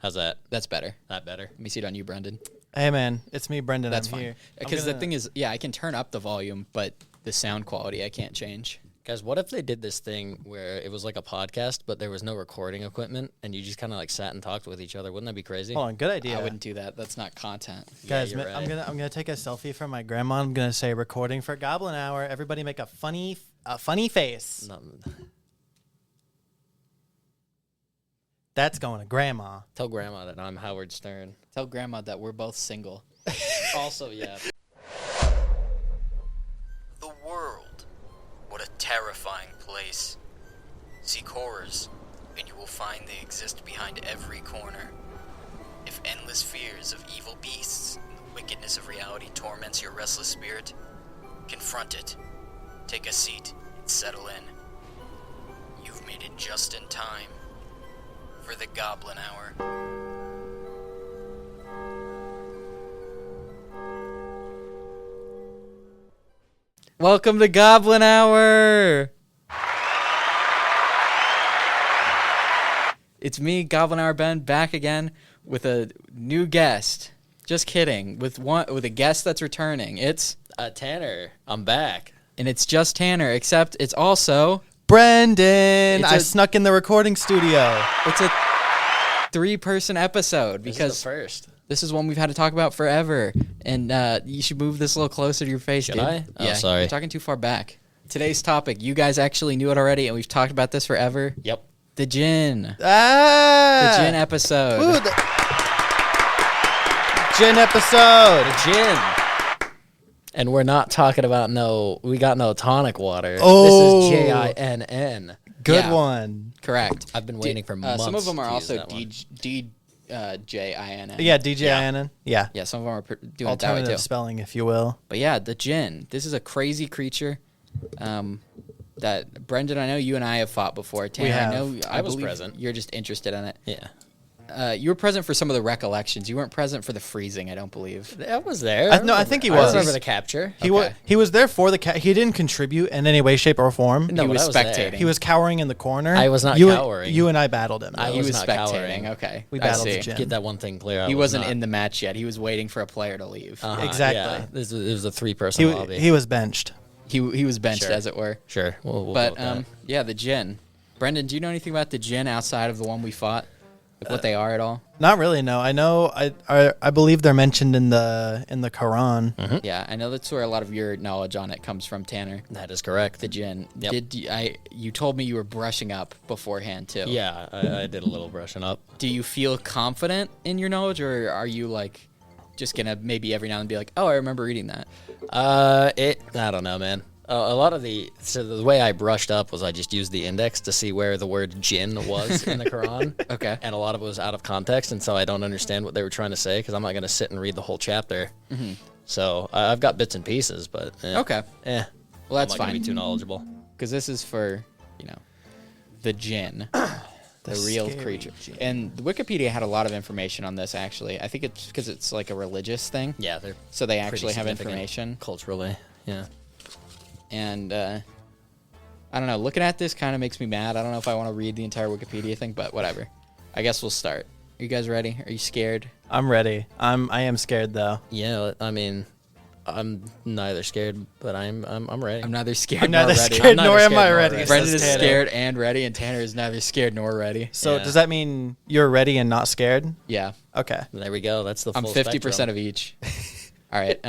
How's that? That's better. That better? Let me see it on you, Brendan. Hey, man. It's me, Brendan. That's I'm fine. here. Because the thing is, I can turn up the volume, but the sound quality I can't change. Guys, what if they did this thing where it was like a podcast, but there was no recording equipment, and you just kind of like sat and talked with each other? Wouldn't that be crazy? Hold on. Good idea. I wouldn't do that. That's not content. Guys, you're right. I'm gonna take a selfie from my grandma. I'm gonna say recording for Goblin Hour. Everybody make a funny face. No, That's going to grandma. tell Grandma that I'm Howard Stern. Tell Grandma that we're both single. Also, yeah. The world. What a terrifying place. Seek horrors, and you will find they exist behind every corner. If endless fears of evil beasts and the wickedness of reality torments your restless spirit, confront it. Take a seat and settle in. You've made it just in time for the Goblin Hour. Welcome to Goblin Hour. It's me, Goblin Hour Ben, back again with a new guest. Just kidding. With a guest that's returning. It's Tanner, I'm back. and it's just Tanner, except it's also Brendan, It's I a- snuck in the recording studio. it's a 3-person episode This because is the first. this is one we've had to talk about forever. And you should move this a little closer to your face, Should dude. I? Oh, Yeah, sorry. you're talking too far back. Today's topic, you guys actually knew it already, and we've talked about this forever. Yep. The Djinn. Ah, The Djinn episode. Ooh, the Djinn episode. Djinn. And we're not talking about we got no tonic water. Oh. This is Jinn. Good Yeah. one. Correct. I've been waiting for months. Some of them are to use also that one. DJINN. Yeah, DJINN. Yeah. Yeah, some of them are doing it that way too. Alternative spelling, if you will. But yeah, the Djinn. This is a crazy creature that Brendan, I know you and I have fought before. Tanner, have. I know I was believe present. You're just interested in it. Yeah. You were present for some of the recollections. You weren't present for the freezing, I don't believe. I was there. I think he was. I remember the capture. He was there for the he didn't contribute in any way, shape, or form. No, he but was I was there. spectating. He was cowering in the corner. I was not you cowering. You and I battled him. I He was was not spectating. cowering. Okay. We I battled see. the Djinn. Get that one thing clear. He wasn't in the match yet. He was waiting for a player to leave. Exactly. Yeah. This was a 3-person lobby. He was benched. He was benched, Sure. as it were. Sure. We'll But go with that. yeah, the Djinn. Brendan, do you know anything about the Djinn outside of the one we fought? Like what they are at all? Not really. No, I know. I believe they're mentioned in the Quran. Yeah, I know that's where a lot of your knowledge on it comes from, Tanner. That is correct. The Djinn. Yep. You told me you were brushing up beforehand too. Yeah, I did a little brushing up. Do you feel confident in your knowledge, or are you like just gonna maybe every now and then be like, oh, I remember reading that? I don't know, man. A lot of the way I brushed up was I just used the index to see where the word jinn was in the Quran. Okay. And a lot of it was out of context, and so I don't understand what they were trying to say because I'm not going to sit and read the whole chapter. Mm-hmm. So I've got bits and pieces, but Okay. Well, Well, that's I'm not gonna fine. be too knowledgeable. Because this is for the Djinn. The real scary creature. Djinn. And Wikipedia had a lot of information on this, actually. I think it's because it's like a religious thing. Yeah, they're So they pretty actually have significant information. culturally. Yeah. And I don't know. Looking at this kind of makes me mad. I don't know if I want to read the entire Wikipedia thing, but whatever. I guess we'll start. Are you guys ready? Are you scared? I'm ready. I am scared though. Yeah, I mean, I'm neither scared, but I'm ready. I'm neither scared I'm nor neither ready. scared, I'm nor neither am scared I nor ready. ready. Brendan says is Tanner. scared and ready, and Tanner is neither scared nor ready. So Yeah. does that mean you're ready and not scared? Yeah. Okay. There we go. That's the I'm full 50% spectrum. of each. All right.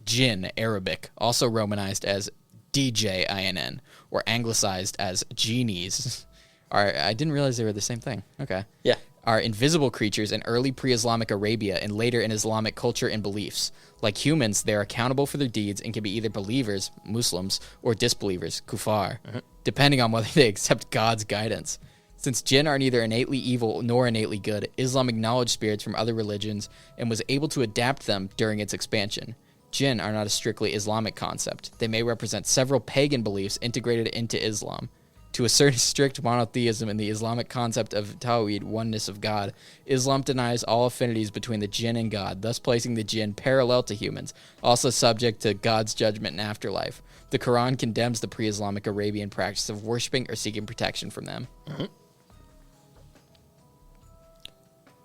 Jinn, Arabic, also romanized as DJINN, or anglicized as genies. I didn't realize they were the same thing. Okay. Yeah. Are invisible creatures in early pre-Islamic Arabia and later in Islamic culture and beliefs. Like humans, they are accountable for their deeds and can be either believers, Muslims, or disbelievers, kuffar, depending on whether they accept God's guidance. Since jinn are neither innately evil nor innately good, Islam acknowledged spirits from other religions and was able to adapt them during its expansion. Jinn are not a strictly Islamic concept. They may represent several pagan beliefs integrated into Islam. To assert strict monotheism in the Islamic concept of Tawhid, oneness of God, Islam denies all affinities between the jinn and God, thus placing the jinn parallel to humans, also subject to God's judgment in afterlife. The Quran condemns the pre-Islamic Arabian practice of worshiping or seeking protection from them.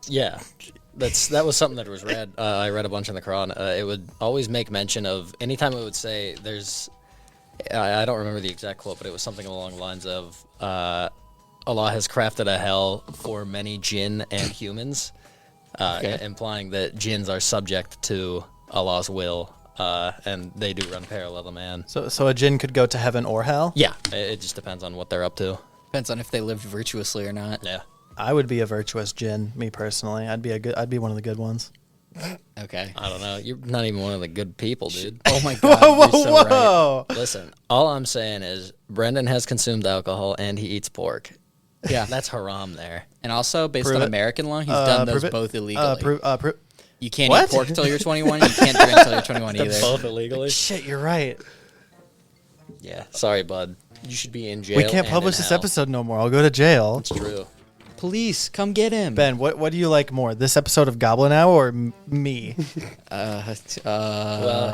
Yeah, that was something that was read. I read a bunch in the Quran. It would always make mention of anytime it would say there's. I don't remember the exact quote, but it was something along the lines of Allah has crafted a hell for many jinn and humans, implying that jinns are subject to Allah's will, and they do run parallel to man. So a jinn could go to heaven or hell? Yeah, it just depends on what they're up to. Depends on if they lived virtuously or not. Yeah. I would be a virtuous jinn, me personally. I'd be one of the good ones. Okay. I don't know. You're not even one of the good people, dude. Oh my God. Whoa, you're so whoa! Listen, all I'm saying is Brendan has consumed alcohol and he eats pork. Right. Yeah. That's haram there. And also, based Prove on it. American law, he's done those Prove it. both illegally. You can't What? eat pork until you're 21. You can't drink until you're 21 either. Both illegally? Shit, you're right. Yeah. Sorry, bud. You should be in jail. We can't and publish in this hell. episode no more. I'll go to jail. It's true. Police, come get him. Ben, what do you like more, this episode of Goblin Hour or me? Well,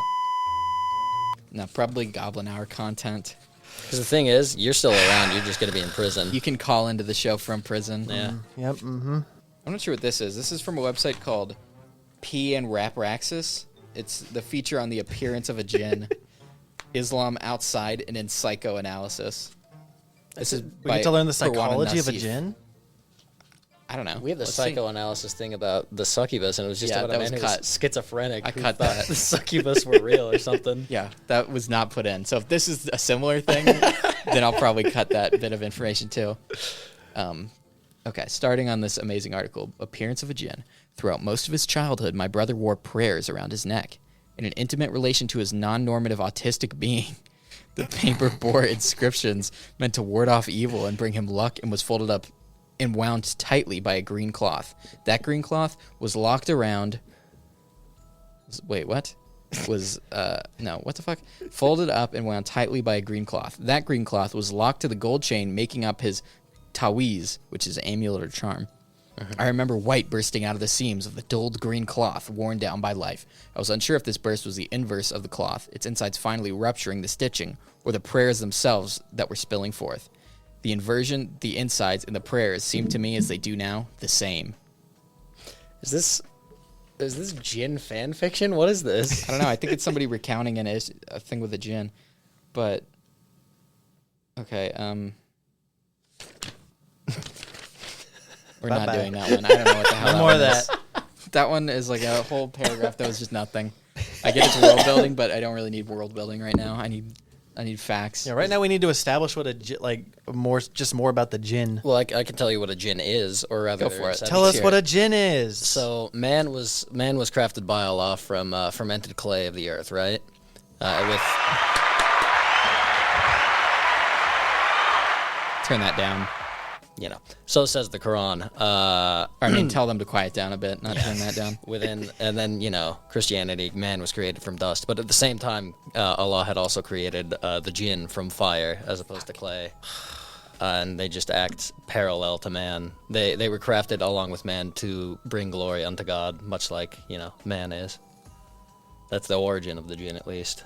No, probably Goblin Hour content. because the thing is, you're still around. You're just going to be in prison. You can call into the show from prison. Yeah. Yep. Mm-hmm. I'm not sure what this is. This is from a website called P and Rapraxis. It's the feature on the appearance of a jinn, Islam outside, and in psychoanalysis. This is We get to learn the psychology of a Nasif. jinn. I don't know. We had the Let's see. psychoanalysis thing about the succubus, and it was just Yeah, about that a man was who was cut. schizophrenic. I who cut thought that. the succubus were real or something. Yeah, that was not put in. So if this is a similar thing, then I'll probably cut that bit of information too. Okay, starting on this amazing article, Appearance of a Djinn. Throughout most of his childhood, my brother wore prayers around his neck. In an intimate relation to his non-normative autistic being, the paper bore inscriptions meant to ward off evil and bring him luck and was folded up and wound tightly by a green cloth. That green cloth was locked around... Wait, what? No, what the fuck? Folded up and wound tightly by a green cloth. That green cloth was locked to the gold chain making up his tawiz, which is amulet or charm. I remember white bursting out of the seams of the dulled green cloth worn down by life. I was unsure if this burst was the inverse of the cloth, its insides finally rupturing the stitching, or the prayers themselves that were spilling forth. The inversion, the insides, and the prayers seemed to me, as they do now, the same. Is this Djinn fan fiction? What is this? I don't know. I think it's somebody recounting a thing with a djinn. But, okay, we're not Bye-bye. doing that one. I don't know what the hell No more of one is. that. That one is like a whole paragraph that was just nothing. I get it's world building, but I don't really need world building right now. I need facts. Yeah, right now we need to establish what more about the jinn. Well, I can tell you what a Djinn is, or rather, Go for it. Tell us hear what it. a jinn is. So man was crafted by Allah from fermented clay of the earth, right? With Turn that down. so says the Quran. Or, I mean, tell them to quiet down a bit, not turn that down. And then Christianity, man was created from dust, but at the same time, Allah had also created the Djinn from fire as opposed to clay, and they just act parallel to man. They were crafted along with man to bring glory unto God, much like man is. That's the origin of the Djinn, at least.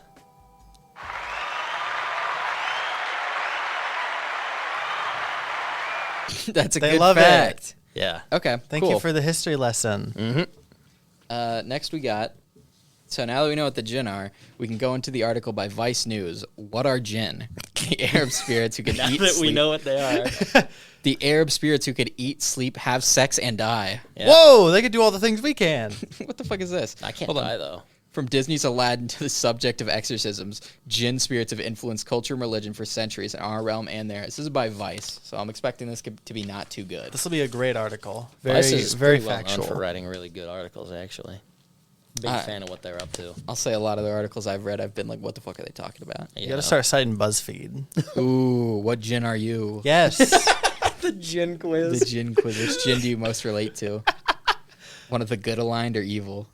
That's a They good love it. fact. Yeah. Okay, Thank cool. you for the history lesson. Next we got... So now that we know what the Djinn are, we can go into the article by Vice News. What are Djinn? The Arab spirits who can Now eat, that sleep. we know what they are. The Arab spirits who could eat, sleep, have sex, and die. Yeah. Whoa, they could do all the things we can. What the fuck is this? I can't Hold on. die though. From Disney's Aladdin to the subject of exorcisms, Djinn spirits have influenced culture and religion for centuries in our realm and theirs. This is by Vice, so I'm expecting this to be not too good. This will be a great article. Vice Very, is very pretty well known factual. for writing really good articles, actually. Big Alright. fan of what they're up to. I'll say a lot of the articles I've read, I've been like, what the fuck are they talking about? You got to start citing BuzzFeed. Ooh, what Djinn are you? Yes. the Djinn The quiz. Djinn quiz. Which Djinn do you most relate to? One of the good aligned or evil?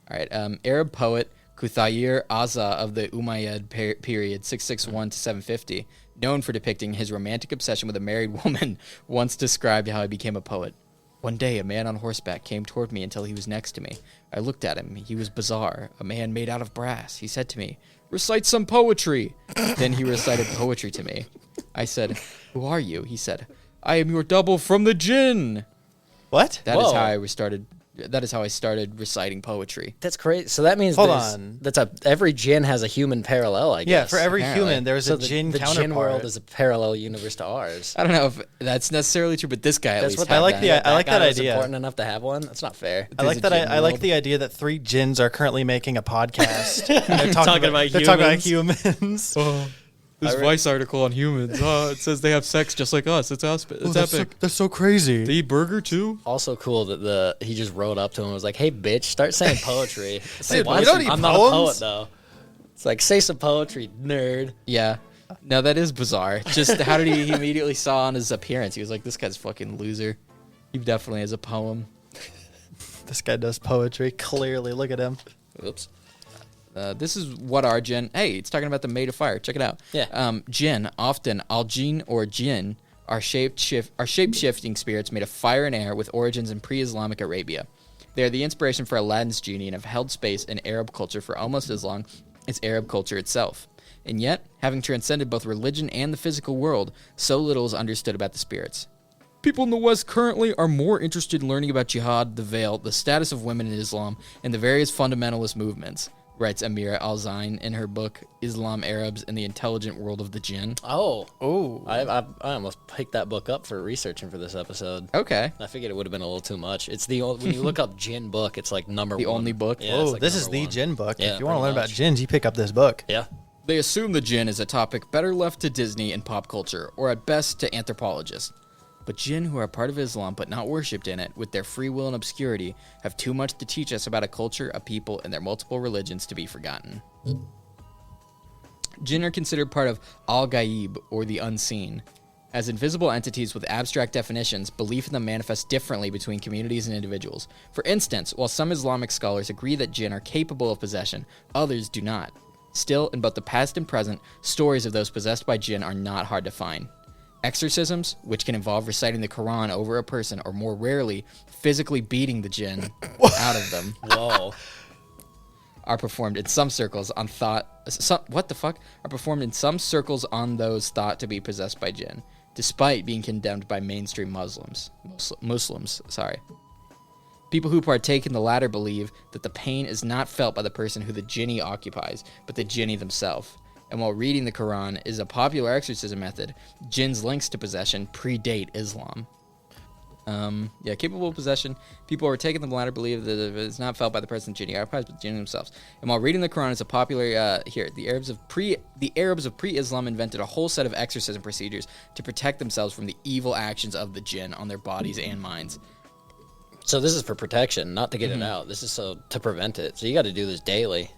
All right. Arab poet Kuthayir Azza of the Umayyad period, 661 to 750, known for depicting his romantic obsession with a married woman, once described how he became a poet. One day, a man on horseback came toward me until he was next to me. I looked at him. He was bizarre, a man made out of brass. He said to me, "Recite some poetry." Then he recited poetry to me. I said, "Who are you?" He said, "I am your double from the Djinn." What? That is Whoa. how I started. That is how I started reciting poetry. That's crazy. So that means Hold there's- on. every Djinn has a human parallel, I guess. Yeah, for every apparently. human, there's So a Djinn the counterpart. Djinn world is a parallel universe to ours. I don't know if that's necessarily true, but this guy at That's least what had I like that. the- I like that guy was idea. important enough to have one. That's not fair. I like There's that. a Djinn I like world. the idea that 3 Djinns are currently making a podcast. They're Talking about they're talking about humans. This Vice article on humans. It says they have sex just like us. It's epic. That's so crazy. They eat burger too. Also cool that he just rode up to him and was like, "Hey, bitch, start saying poetry." It's Dude, like, you don't eat I'm not a poems? poet though. It's like, say some poetry, nerd. Yeah. No, that is bizarre. Just how did he immediately saw on his appearance? He was like, "This guy's fucking loser." He definitely has a poem. This guy does poetry. Clearly, look at him. Oops. This is what are Djinn. Hey, it's talking about the Maid of Fire. Check it out. Yeah. Djinn, often al-Jinn or Djinn, are shape-shifting spirits made of fire and air with origins in pre-Islamic Arabia. They are the inspiration for Aladdin's genie and have held space in Arab culture for almost as long as Arab culture itself. And yet, having transcended both religion and the physical world, so little is understood about the spirits. People in the West currently are more interested in learning about jihad, the veil, the status of women in Islam, and the various fundamentalist movements, writes Amira Al-Zain in her book, Islam, Arabs, and the Intelligent World of the Jinn. Oh, Oh, I almost picked that book up for researching for this episode. Okay. I figured it would have been a little too much. It's the when you look up Djinn book, it's like number The one. only book? Yeah, it's like this is number the one. Djinn book. Yeah, If you want to pretty learn about much. Djinns, you pick up this book. Yeah. They assume the Djinn is a topic better left to Disney and pop culture, or at best to anthropologists. But Djinn who are part of Islam but not worshipped in it, with their free will and obscurity, have too much to teach us about a culture, a people, and their multiple religions to be forgotten. Djinn are considered part of al-Ghaib, or the unseen. As invisible entities with abstract definitions, belief in them manifests differently between communities and individuals. For instance, while some Islamic scholars agree that Djinn are capable of possession, others do not. Still, in both the past and present, stories of those possessed by Djinn are not hard to find. Exorcisms, which can involve reciting the Quran over a person, or more rarely, physically beating the Djinn out of them, Whoa. are performed in some circles on are performed in some circles on those thought to be possessed by Djinn, despite being condemned by mainstream Muslims. People who partake in the latter believe that the pain is not felt by the person who the jinni occupies, but the jinni themselves. And while reading the Quran is a popular exorcism method, Djinn's links to possession predate Islam. Capable of possession. People who are taken the latter believe that it is not felt by the person jinni occupies, but the jinni themselves. And while reading the Quran is a popular the Arabs of pre-Islam invented a whole set of exorcism procedures to protect themselves from the evil actions of the jinn on their bodies and minds. So this is for protection, not to get it out. This is to prevent it. So you got to do this daily.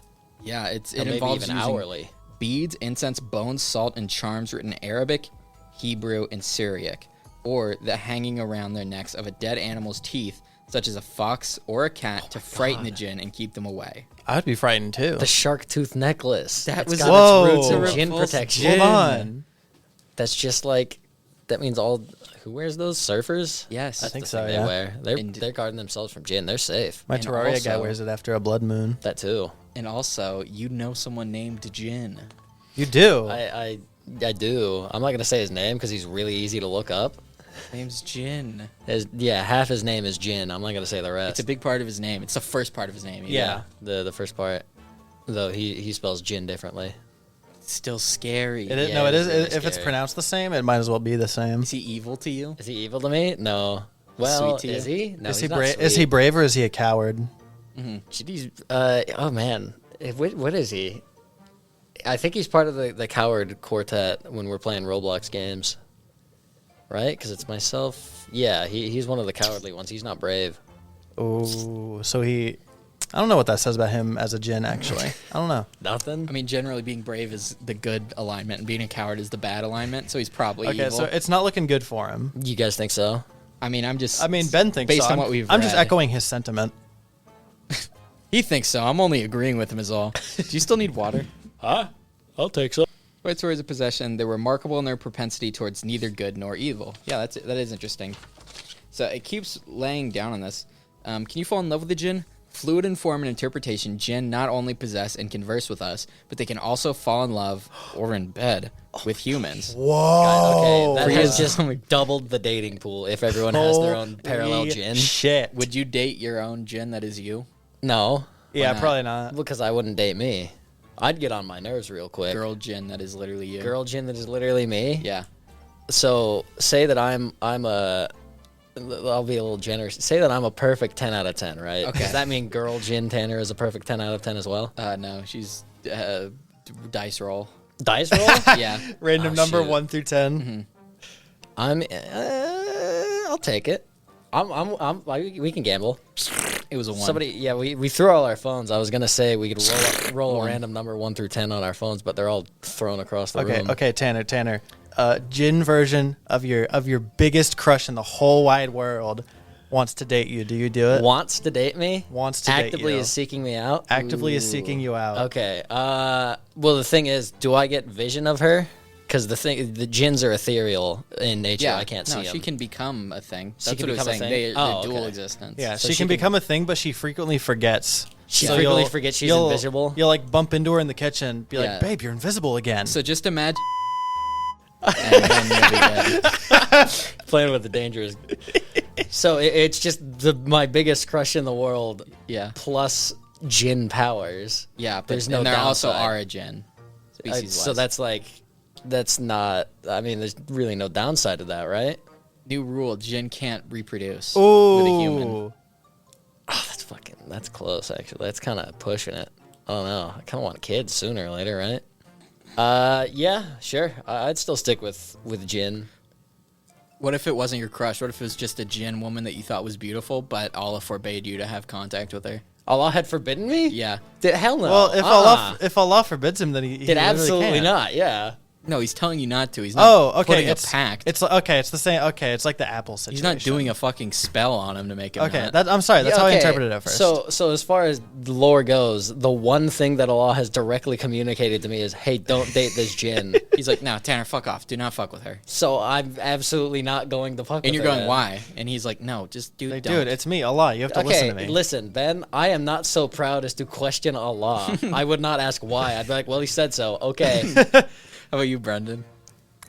Yeah, it Or maybe involves even using hourly. beads, incense, bones, salt, and charms written in Arabic, Hebrew, and Syriac, or the hanging around their necks of a dead animal's teeth, such as a fox or a cat, to frighten the jinn and keep them away. I would be frightened too. The shark tooth necklace. That It's was got Whoa. its roots in Whoa. Djinn False protection. Djinn. Hold on. That's just like that means all who wears those surfers. Yes. That's think the so, thing yeah. They wear. They're And- they're guarding themselves from Djinn. They're safe. My And Terraria guy also- wears it after a blood moon. That too. And also, you know someone named Djinn. You do. I do. I'm not gonna say his name because he's really easy to look up. Name's Djinn. Half his name is Djinn. I'm not gonna say the rest. It's a big part of his name. It's the first part of his name. Yeah. The first part, though he spells Djinn differently. It's still scary. It is, Yeah, no, it it is. is really If it's scary. pronounced the same, it might as well be the same. Is he evil to you? Is he evil to me? No. Well, Sweet to you? is he? No, is he's he not brave? sweet. Is he brave or is he a coward? He's, oh man, what is he? I think he's part of the coward quartet when we're playing Roblox games, right? Because it's myself. Yeah, he's one of the cowardly ones. He's not brave. Oh, so he. I don't know what that says about him as a Djinn. Actually, I don't know. Nothing. I mean, generally being brave is the good alignment, and being a coward is the bad alignment. So he's probably Okay, evil. so it's not looking good for him. You guys think so? I mean, Ben thinks based so. on what we've I'm just read. echoing his sentiment. He thinks so. I'm only agreeing with him is all. Do you still need water? I'll take some. White stories of possession, they're remarkable in their propensity towards neither good nor evil. Yeah, that is interesting. So it keeps laying down on this. Can you fall in love with a Djinn? Fluid in form and interpretation, Djinn not only possess and converse with us, but they can also fall in love or in bed with humans. Whoa. Okay, that has just doubled the dating pool if everyone has their own parallel Holy Djinn. Shit. Would you date your own Djinn that is you? No, Yeah, not? probably not. because I wouldn't date me. I'd get on my nerves real quick. Girl Djinn that is literally you. Girl Djinn that is literally me. Yeah. So say that I'm a. I'll be a little generous. Say that I'm a perfect 10 out of 10, right? Okay. Does that mean girl Djinn Tanner is a perfect 10 out of 10 as well? No, she's dice roll. Dice roll? Yeah. Random Oh, number shoot. 1 through 10. I'll take it. We can gamble. It was a 1. Somebody, yeah, we threw all our phones. I was gonna say we could roll a One. random number 1 through 10 on our phones, but they're all thrown across the room. Okay, Tanner. Djinn version of your biggest crush in the whole wide world wants to date you. Do you do it? Wants to date me? Wants to date Actively you. is seeking me out? Actively is seeking you out. Okay. Well, the thing is, do I get vision of her? Because the Djinns are ethereal in nature. Yeah, I can't see no, them. she can become a thing. She That's can what I was become a saying. thing? They're Oh, dual okay. existence. Yeah, So she can become a thing, but she frequently forgets. She So frequently you'll- forgets she's you'll- invisible? You'll like bump into her in the kitchen, be Yeah. like, "Babe, you're invisible again." So just imagine. And then you'll be dead. Playing with the dangers. So it's just my biggest crush in the world. Yeah. Plus Djinn powers. Yeah, but There's and no there also downside. are a Djinn. Species-wise. So that's not. I mean, there's really no downside to that, right? new rule: Djinn can't reproduce Ooh. with a human. Oh, that's close. Actually, that's kind of pushing it. I don't know. I kind of want kids sooner or later, right? Yeah, sure. I'd still stick with Djinn. What if it wasn't your crush? What if it was just a Djinn woman that you thought was beautiful, but Allah forbade you to have contact with her? Allah had forbidden me? Yeah. Hell no. Well, if Allah forbids him, then he It literally absolutely can't. not. Yeah. No, he's telling you not to. He's not Oh, okay. putting It's a pact. It's okay. It's the same. Okay, it's like the Apple situation. He's not doing a fucking spell on him to make him Okay, not. I'm sorry. That's Yeah, how I okay. interpreted it at first. So as far as the lore goes, the one thing that Allah has directly communicated to me is, hey, don't date this Djinn. He's like, no, Tanner, fuck off. Do not fuck with her. So I'm absolutely not going to fuck And with you're her, going, then. why? And he's like, no, just don't. dude, it's me, Allah. You have to listen to me. Listen, Ben, I am not so proud as to question Allah. I would not ask why. I'd be like, well, he said so. Okay. How about you, Brendan?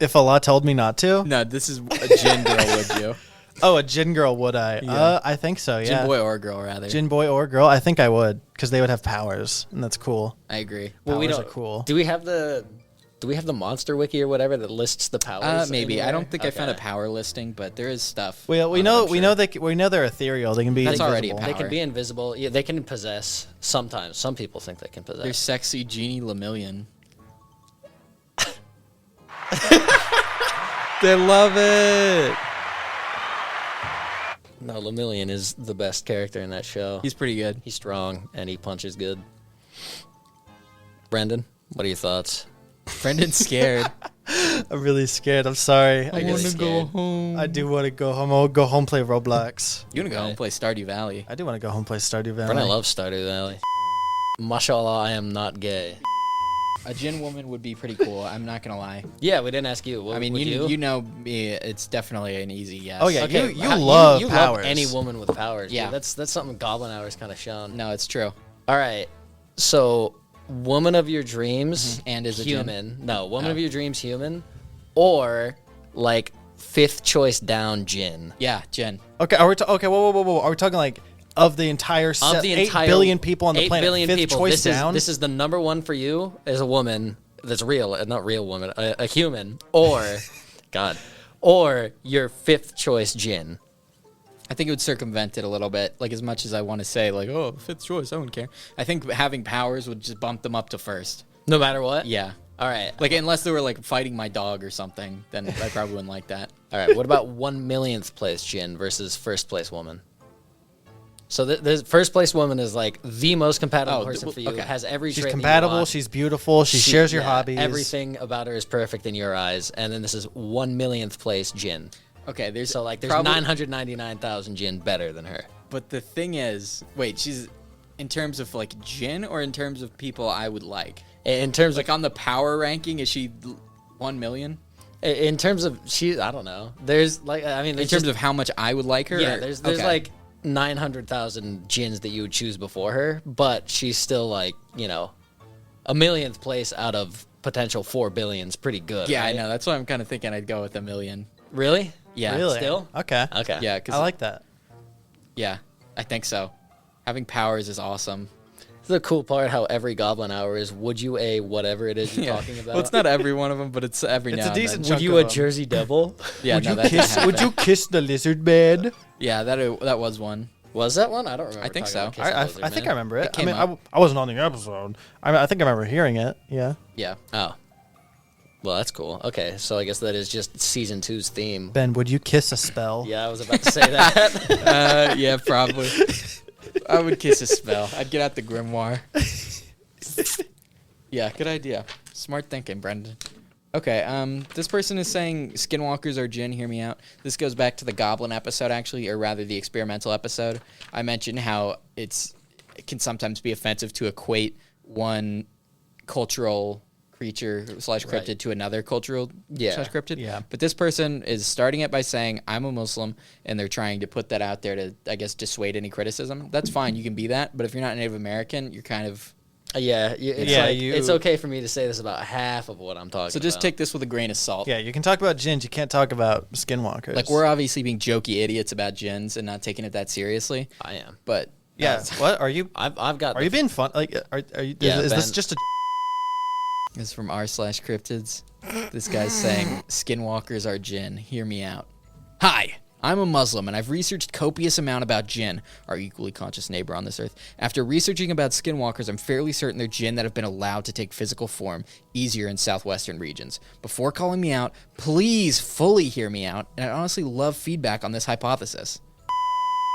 If Allah told me not to, No, this is a Djinn girl, would you? oh, a Djinn girl, would I? Yeah. I think so. Yeah. Djinn boy or girl, rather. Djinn boy or girl? I think I would, because they would have powers, and that's cool. I agree. Well, we Powers don't. are cool. Do we have the monster wiki or whatever that lists the powers? Maybe. I anywhere? don't think I found a Okay. power listing, but there is stuff. We on it, know I'm we sure. know they're ethereal. They can be. That's already a invisible. power. They can be invisible. Yeah, they can possess sometimes. Some people think they can possess. There's sexy Genie Lemillion. They love it. No, Lemillion is the best character in that show. He's pretty good. He's strong and he punches good. Brendan, what are your thoughts? Brendan's scared. I'm really scared. I'm sorry. I wanna go home. I do want to go home. I'll go home play Roblox. You want to go home and play Stardew Valley? I do want to go home play Stardew Valley. Brendan loves Stardew Valley. Mashallah, I am not gay. A Djinn woman would be pretty cool. I'm not gonna lie. Yeah, we didn't ask you. What, I mean, would you know me. It's definitely an easy yes. Oh, yeah. Okay, You how- love you powers. love any woman with powers. Yeah. Dude. That's something Goblin Hour's kind of shown. No, it's true. All right, so woman of your dreams And is a Djinn? human. No, woman Oh. of your dreams human, or like fifth choice down Djinn. Yeah, Jen. Okay. Okay. Whoa. Are we talking like of the entire set, Of the entire 8 billion people on the 8 planet? billion Fifth people. choice down. This is the number one for you as a woman that's real, not real woman, a human, or God, or your fifth choice Djinn. I think it would circumvent it a little bit. Like, as much as I want to say, like, oh, fifth choice, I wouldn't care. I think having powers would just bump them up to first. No matter what. Yeah. All right. Like, unless they were, like, fighting my dog or something, then I probably wouldn't like that. All right. What about 1 millionth place Djinn versus first place woman? So the first place woman is like the most compatible Oh, person for you. okay. Has every She's trait that you compatible. want. She's beautiful. She shares your yeah, hobbies. Everything about her is perfect in your eyes. And then this is 1 millionth place Djinn. Okay, there's So like there's probably- 999,000 Djinn better than her. But the thing is, wait, she's in terms of, like, Djinn or in terms of people I would like? In terms Like, on the power ranking, is she 1 million? in terms of I don't know. There's like I mean In there's terms just- of how much I would like her? yeah, or- there's okay. like 900,000 Djinns that you would choose before her, but she's still like, a millionth place out of potential 4 billion is pretty good. Yeah, right? I know. That's why I'm kind of thinking I'd go with 1 million. Really? Yeah. Really? Still? Okay. Okay. Yeah, because I like that. yeah, I think so. Having powers is awesome. The cool part how every goblin hour is, would you a whatever it is you're talking about? Well, it's not every one of them, but it's every It's now a and decent then. Would chunk you of a them. Jersey Devil? Yeah, would no, you that didn't kiss? happen. Would you kiss the lizard man? Yeah, that was one. Was that one? I don't remember. I think talking so. about I Kissing I Lizard think I Man. remember it. It came I up. mean, I wasn't on the episode. I think I remember hearing it. Yeah. Yeah. Oh. Well, that's cool. Okay, so I guess that is just season 2's theme. Ben, would you kiss a spell? Yeah, I was about to say that. Yeah, probably. I would kiss a spell. I'd get out the grimoire. Yeah, good idea. Smart thinking, Brendan. Okay, this person is saying skinwalkers are Djinn. Hear me out. This goes back to the Goblin episode, actually, or rather the experimental episode. I mentioned how it can sometimes be offensive to equate one cultural creature / cryptid Right. to another cultural / Yeah. cryptid. Yeah. But this person is starting it by saying, I'm a Muslim, and they're trying to put that out there to, I guess, dissuade any criticism. That's fine. You can be that. But if you're not Native American, you're kind of... Yeah, it's Yeah, like, you- it's okay for me to say this about half of what I'm talking So about. just take this with a grain of salt. Yeah, you can talk about Djinns. You can't talk about skinwalkers. Like, we're obviously being jokey idiots about Djinns and not taking it that seriously. I am. But Yeah. What are you? I've got. Are you being fun? Like, are you? Yeah, is this Ben. just a? this is from r/cryptids. This guy's saying, skinwalkers are Djinn. Hear me out. Hi, I'm a Muslim, and I've researched copious amount about Djinn, our equally conscious neighbor on this earth. After researching about skinwalkers, I'm fairly certain they're Djinn that have been allowed to take physical form easier in southwestern regions. Before calling me out, please fully hear me out, and I honestly love feedback on this hypothesis.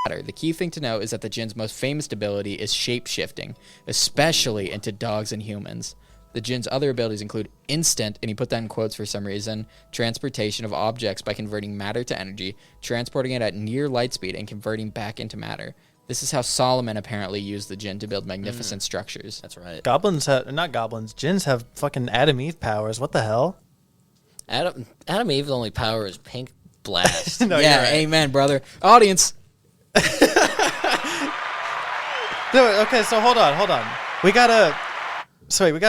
The key thing to know is that the Djinn's most famous ability is shape-shifting, especially into dogs and humans. The Djinn's other abilities include instant, and he put that in quotes for some reason, transportation of objects by converting matter to energy, transporting it at near light speed, and converting back into matter. This is how Solomon apparently used the Djinn to build magnificent structures. That's right. Goblins have not goblins. Djinns have fucking Adam Eve powers. What the hell? Adam Eve's only power is pink blast. No, Yeah, you're right. amen, brother. Audience. No, okay, so hold on. We gotta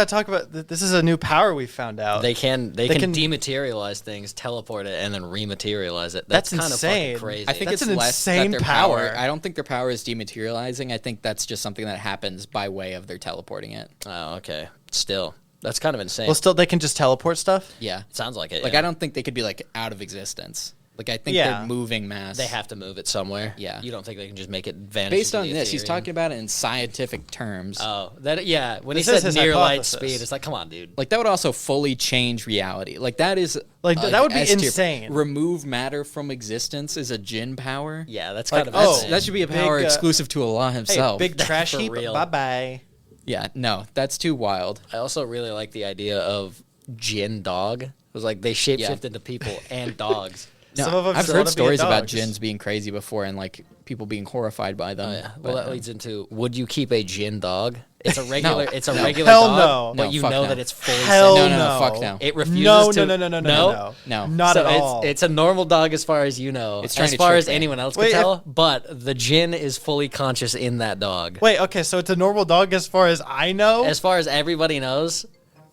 talk about. This is a new power we found out. They can can- dematerialize things, teleport it, and then rematerialize it. That's That's kind insane. of fucking crazy. I think That's it's an less that insane their power. I don't think their power is dematerializing. I think that's just something that happens by way of their teleporting it. Oh, okay. Still, that's kind of insane. well, still they can just teleport stuff. Yeah. Sounds like it. Like, yeah. I don't think they could be, like, out of existence. Like, I think Yeah. they're moving mass. They have to move it somewhere. Yeah. You don't think they can just make it vanish? Based into on the this, he's Ethereum? talking about it in scientific terms. Oh, that yeah. When This he is said his near light hypothesis. speed, it's like, come on, dude. Like, that would also fully change reality. Like, that is... Like, that would be S tier. insane. Remove matter from existence is a Djinn power. Yeah, that's Like, kind of oh, insane. That should be a power Big, exclusive to Allah Hey, himself. big trash For heap. real. Bye bye. Yeah, no, that's too wild. I also really like the idea of Djinn dog. It was like they shapeshift into people and dogs. No, Some of them I've just heard wanna be stories about dogs. Djinns being crazy before and, like, people being horrified by them. Oh yeah. But, Well, that leads into: would you keep a Djinn dog? It's a regular. It's a No. regular Hell dog, no. but No, you fuck know no. that it's fully Hell sentient. no, fuck no. It refuses No, to. no. No. Not So at all. It's a normal dog as far as you know. It's trying as to far trick as me. anyone else Wait, can tell. But the Djinn is fully conscious in that dog. Wait, okay, so it's a normal dog as far as I know. As far as everybody knows.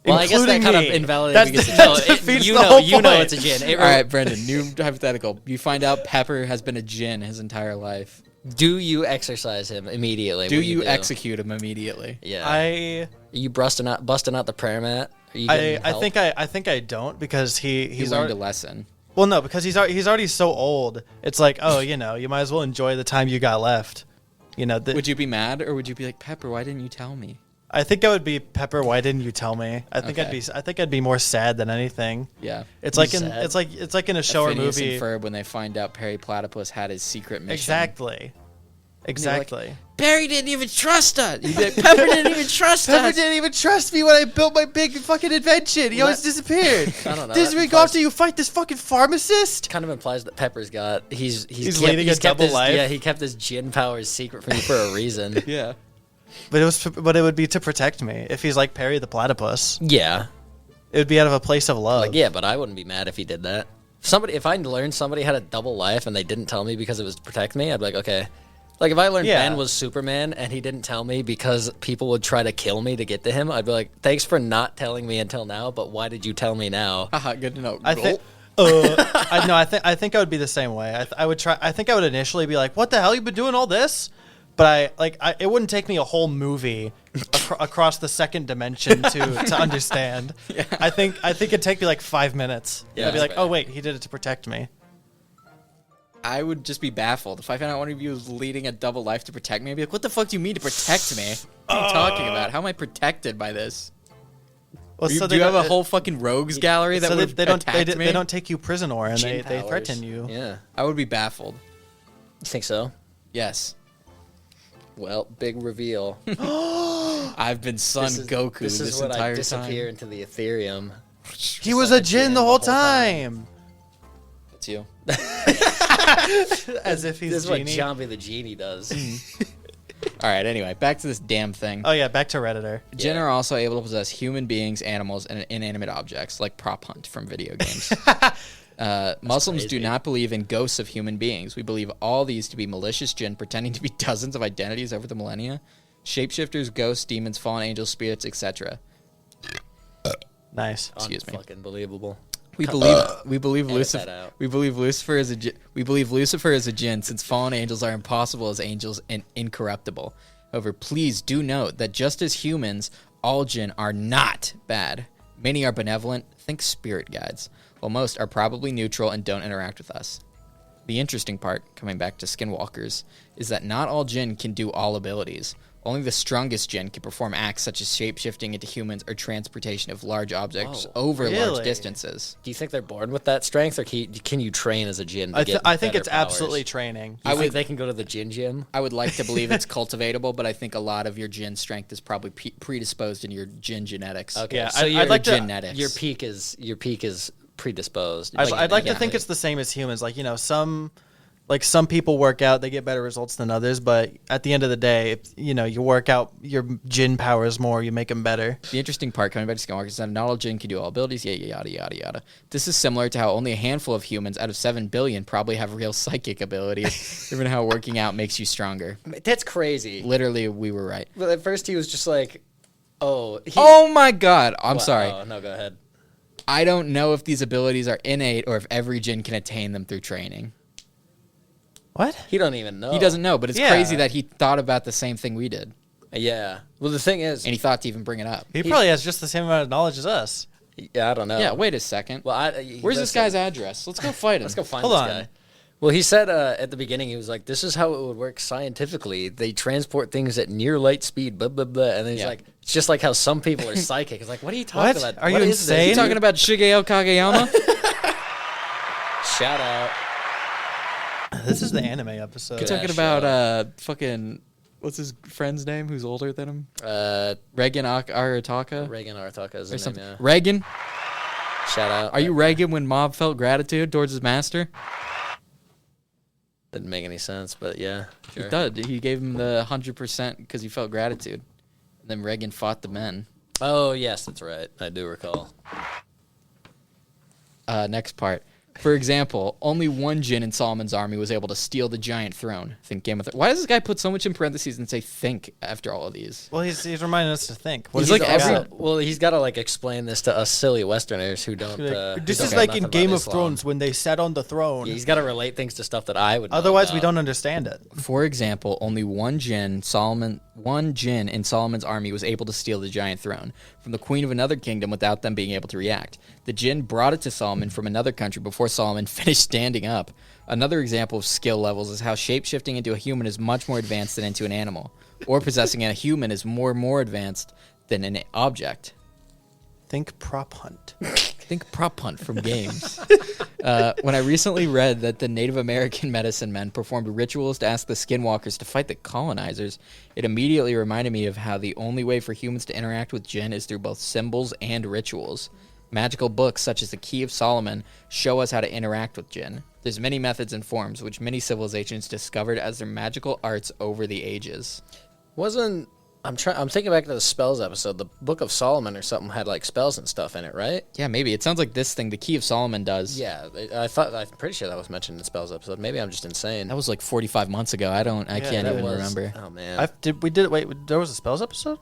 Well, I guess that Including kind me. of invalidates. That's- because that no, defeats you the know, whole you know point. it's a Djinn. It All right, Brendan, new hypothetical. You find out Pepper has been a Djinn his entire life. Do you exercise him immediately? Do when you execute him immediately? Yeah. I Are you busting out the prayer mat? Are you getting I help? think I don't because He he's learned already, a lesson. well no because he's already so old. It's like, oh, you know, you might as well enjoy the time you got left. You know, Would you be mad, or would you be like, Pepper, why didn't you tell me? I think I would be Pepper. Why didn't you tell me? I think Okay. I'd be more sad than anything. Yeah. It's Be like in sad. it's like in a show or Phineas movie. and Ferb when they find out Perry Platypus had his secret mission. Exactly. Perry didn't even trust us. You'd be like, Pepper didn't even trust Pepper us. didn't even trust me when I built my big fucking invention. He always That- disappeared. I don't know. Doesn't that he go implies- after you fight this fucking pharmacist? kind of implies that Pepper's got he's leading a kept double his, life. Yeah, he kept his Djinn powers secret from you for a reason. Yeah. But it would be to protect me. If he's like Perry the platypus, Yeah, it would be out of a place of love. like yeah, but I wouldn't be mad if he did that. If I learned somebody had a double life and they didn't tell me because it was to protect me, I'd be like, okay, Like, if I learned Yeah. Ben was Superman and he didn't tell me because people would try to kill me to get to him, I'd be like, thanks for not telling me until now, but why did you tell me now? Haha, good to know. I think. I think I would be the same way. I would try. I think I would initially be like, "What the hell? You've been doing all this?" But it wouldn't take me a whole movie across the second dimension to understand. Yeah. I think it'd take me like 5 minutes. Yeah, I'd be like, that's "Oh wait, he did it to protect me." I would just be baffled. If I found out one of you was leading a double life to protect me, I'd be like, what the fuck do you mean to protect me? What are you talking about? How am I protected by this? Well, Do you have a whole fucking rogues gallery that so would attack me? they don't take you prisoner and Djinn they powers. threaten you. Yeah. I would be baffled. You think so? Yes. Well, big reveal. I've been Son Goku this is this when entire I disappear time. into the Ethereum. He was a Djinn the whole time. It's you. As if he's This is what Genie. Jambi the Genie does. All right, anyway, back to this damn thing. Oh yeah, back to Redditor. Djinn are also able to possess human beings, animals, and inanimate objects, like prop hunt from video games. Muslims do crazy. not believe in ghosts of human beings. We believe all these to be malicious jinn pretending to be dozens of identities over the millennia. Shapeshifters, ghosts, demons, fallen angels, spirits, etc. Nice. Excuse me. Fucking believable. We believe Edit Lucifer. that out. We believe Lucifer is a jinn, since fallen angels are impossible as angels and incorruptible. However, please do note that just as humans, all jinn are not bad. Many are benevolent, think spirit guides, while most are probably neutral and don't interact with us. The interesting part, coming back to skinwalkers, is that not all jinn can do all abilities. Only the strongest jinn can perform acts such as shape-shifting into humans or transportation of large objects Whoa, over large really? distances. Do you think they're born with that strength, or can you train as a Djinn to I get think better it's powers? absolutely training. I think they can go to the Djinn gym. I would like to believe it's cultivatable, but I think a lot of your Djinn strength is probably predisposed in your Djinn genetics. Okay, Yeah, so I'd like to. genetics. your peak is predisposed. I'd like to yeah. think it's the same as humans. Like, you know, some people work out, they get better results than others, but at the end of the day, if, you know, you work out your Djinn powers more, you make them better. The interesting part, coming back to Skinwalkers, is that not all Djinn can do all abilities, yada, yada, yada. This is similar to how only a handful of humans out of 7 billion probably have real psychic abilities, even how working out makes you stronger. That's crazy. Literally, we were right. But at first he was just like, "Oh, Oh my god! I'm sorry. Oh, no, go ahead. I don't know if these abilities are innate or if every Djinn can attain them through training. What? He don't even know. He doesn't know, but it's Yeah. crazy that he thought about the same thing we did. Yeah. Well, the thing is, And he thought to even bring it up. He probably has just the same amount of knowledge as us. yeah, I don't know. Yeah, wait a second. Well, Where's this listen, guy's address? Let's go fight him. Let's go find Hold this on. guy. Well, he said at the beginning, he was like, "This is how it would work scientifically. They transport things at near light speed, blah blah blah." And then he's Yeah. like, "It's just like how some people are psychic." It's like, what are you talking What? about? Are you What is this? insane? You talking about Shigeo Kageyama? Shout out. This is the anime episode. You Good. talking Yeah, about fucking what's his friend's name who's older than him? Reagan Arataka Reagan Artaka is or his name. something. Yeah. Reagan, Shout out. are you Reagan when Mob felt gratitude towards his master? Didn't make any sense, but yeah. Sure. He did. He gave him the 100% because he felt gratitude. And then Reagan fought the men. Oh yes, that's right. I do recall. Next part. For example, only one Djinn in Solomon's army was able to steal the giant throne. Think Game of Thrones. Why does this guy put so much in parentheses and say "think" after all of these? Well, he's reminding us to think. What He's has like he every- got? Well, he's got to like explain this to us silly Westerners who don't. This who is don't like know in nothing Game about of Islam. Thrones when they sat on the throne. Yeah, he's got to relate things to stuff that I would. Know Otherwise, we about. don't understand it. For example, only one Djinn in Solomon's army was able to steal the giant throne from the queen of another kingdom without them being able to react. The Djinn brought it to Solomon from another country before Solomon finished standing up. Another example of skill levels is how shape-shifting into a human is much more advanced than into an animal, or possessing a human is more advanced than an object. Think prop hunt. Think prop hunt from games. When I recently read that the Native American medicine men performed rituals to ask the skinwalkers to fight the colonizers, it immediately reminded me of how the only way for humans to interact with Djinn is through both symbols and rituals. Magical books such as the Key of Solomon show us how to interact with Djinn. There's many methods and forms which many civilizations discovered as their magical arts over the ages. Wasn't I'm thinking back to the spells episode. The Book of Solomon or something had like spells and stuff in it, right? Yeah, maybe. It sounds like this thing, the Key of Solomon, does. Yeah, I'm pretty sure that was mentioned in the spells episode. Maybe I'm just insane. That was like 45 months ago. I can't even remember. Oh man, Wait, there was a spells episode?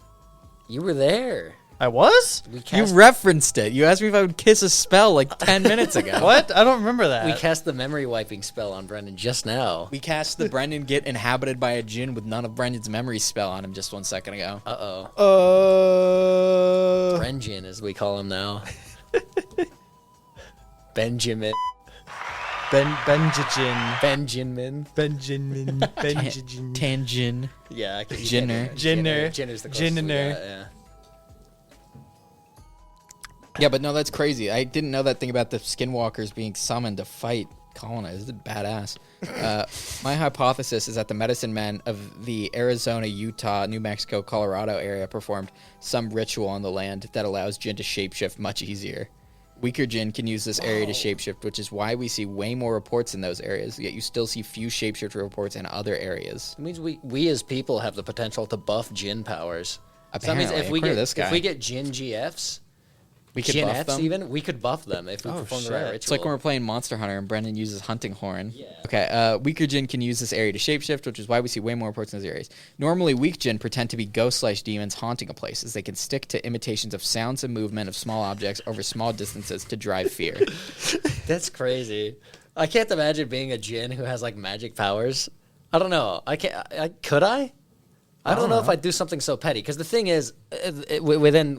you were there. I was? We You cast, referenced it. You asked me if I would kiss a spell like 10 minutes ago. What? I don't remember that. we cast the memory wiping spell on Brendan just now. We cast the Brendan get inhabited by a Djinn with none of Brendan's memory spell on him just 1 second ago. Brendan, as we call him now. Benjamin. Benjamin. Benjamin. Benjamin. Benjamin. Tanjin. Yeah, I can. Jinner. Jinner's the closest we Jinner. got, yeah. Yeah, but no, that's crazy. I didn't know that thing about the skinwalkers being summoned to fight colonize. This is badass. My hypothesis is that the medicine men of the Arizona, Utah, New Mexico, Colorado area performed some ritual on the land that allows Djinn to shapeshift much easier. Weaker Djinn can use this area to shapeshift, which is why we see way more reports in those areas, yet you still see few shapeshifter reports in other areas. It means we as people have the potential to buff Djinn powers. So that means Apparently, according to this guy. if we get Djinn GFs, We could Djinn buff Fs them? even, we could buff them if we perform the right ritual. It's like when we're playing Monster Hunter and Brendan uses Hunting Horn. Yeah. Okay, weaker Djinn can use this area to shapeshift, which is why we see way more reports in those areas. Normally, weak Djinn pretend to be ghost/demons haunting a place, as they can stick to imitations of sounds and movement of small objects over small distances to drive fear. That's crazy. I can't imagine being a Djinn who has like magic powers. I don't know. Could I? I don't know if I'd do something so petty. Because the thing is, within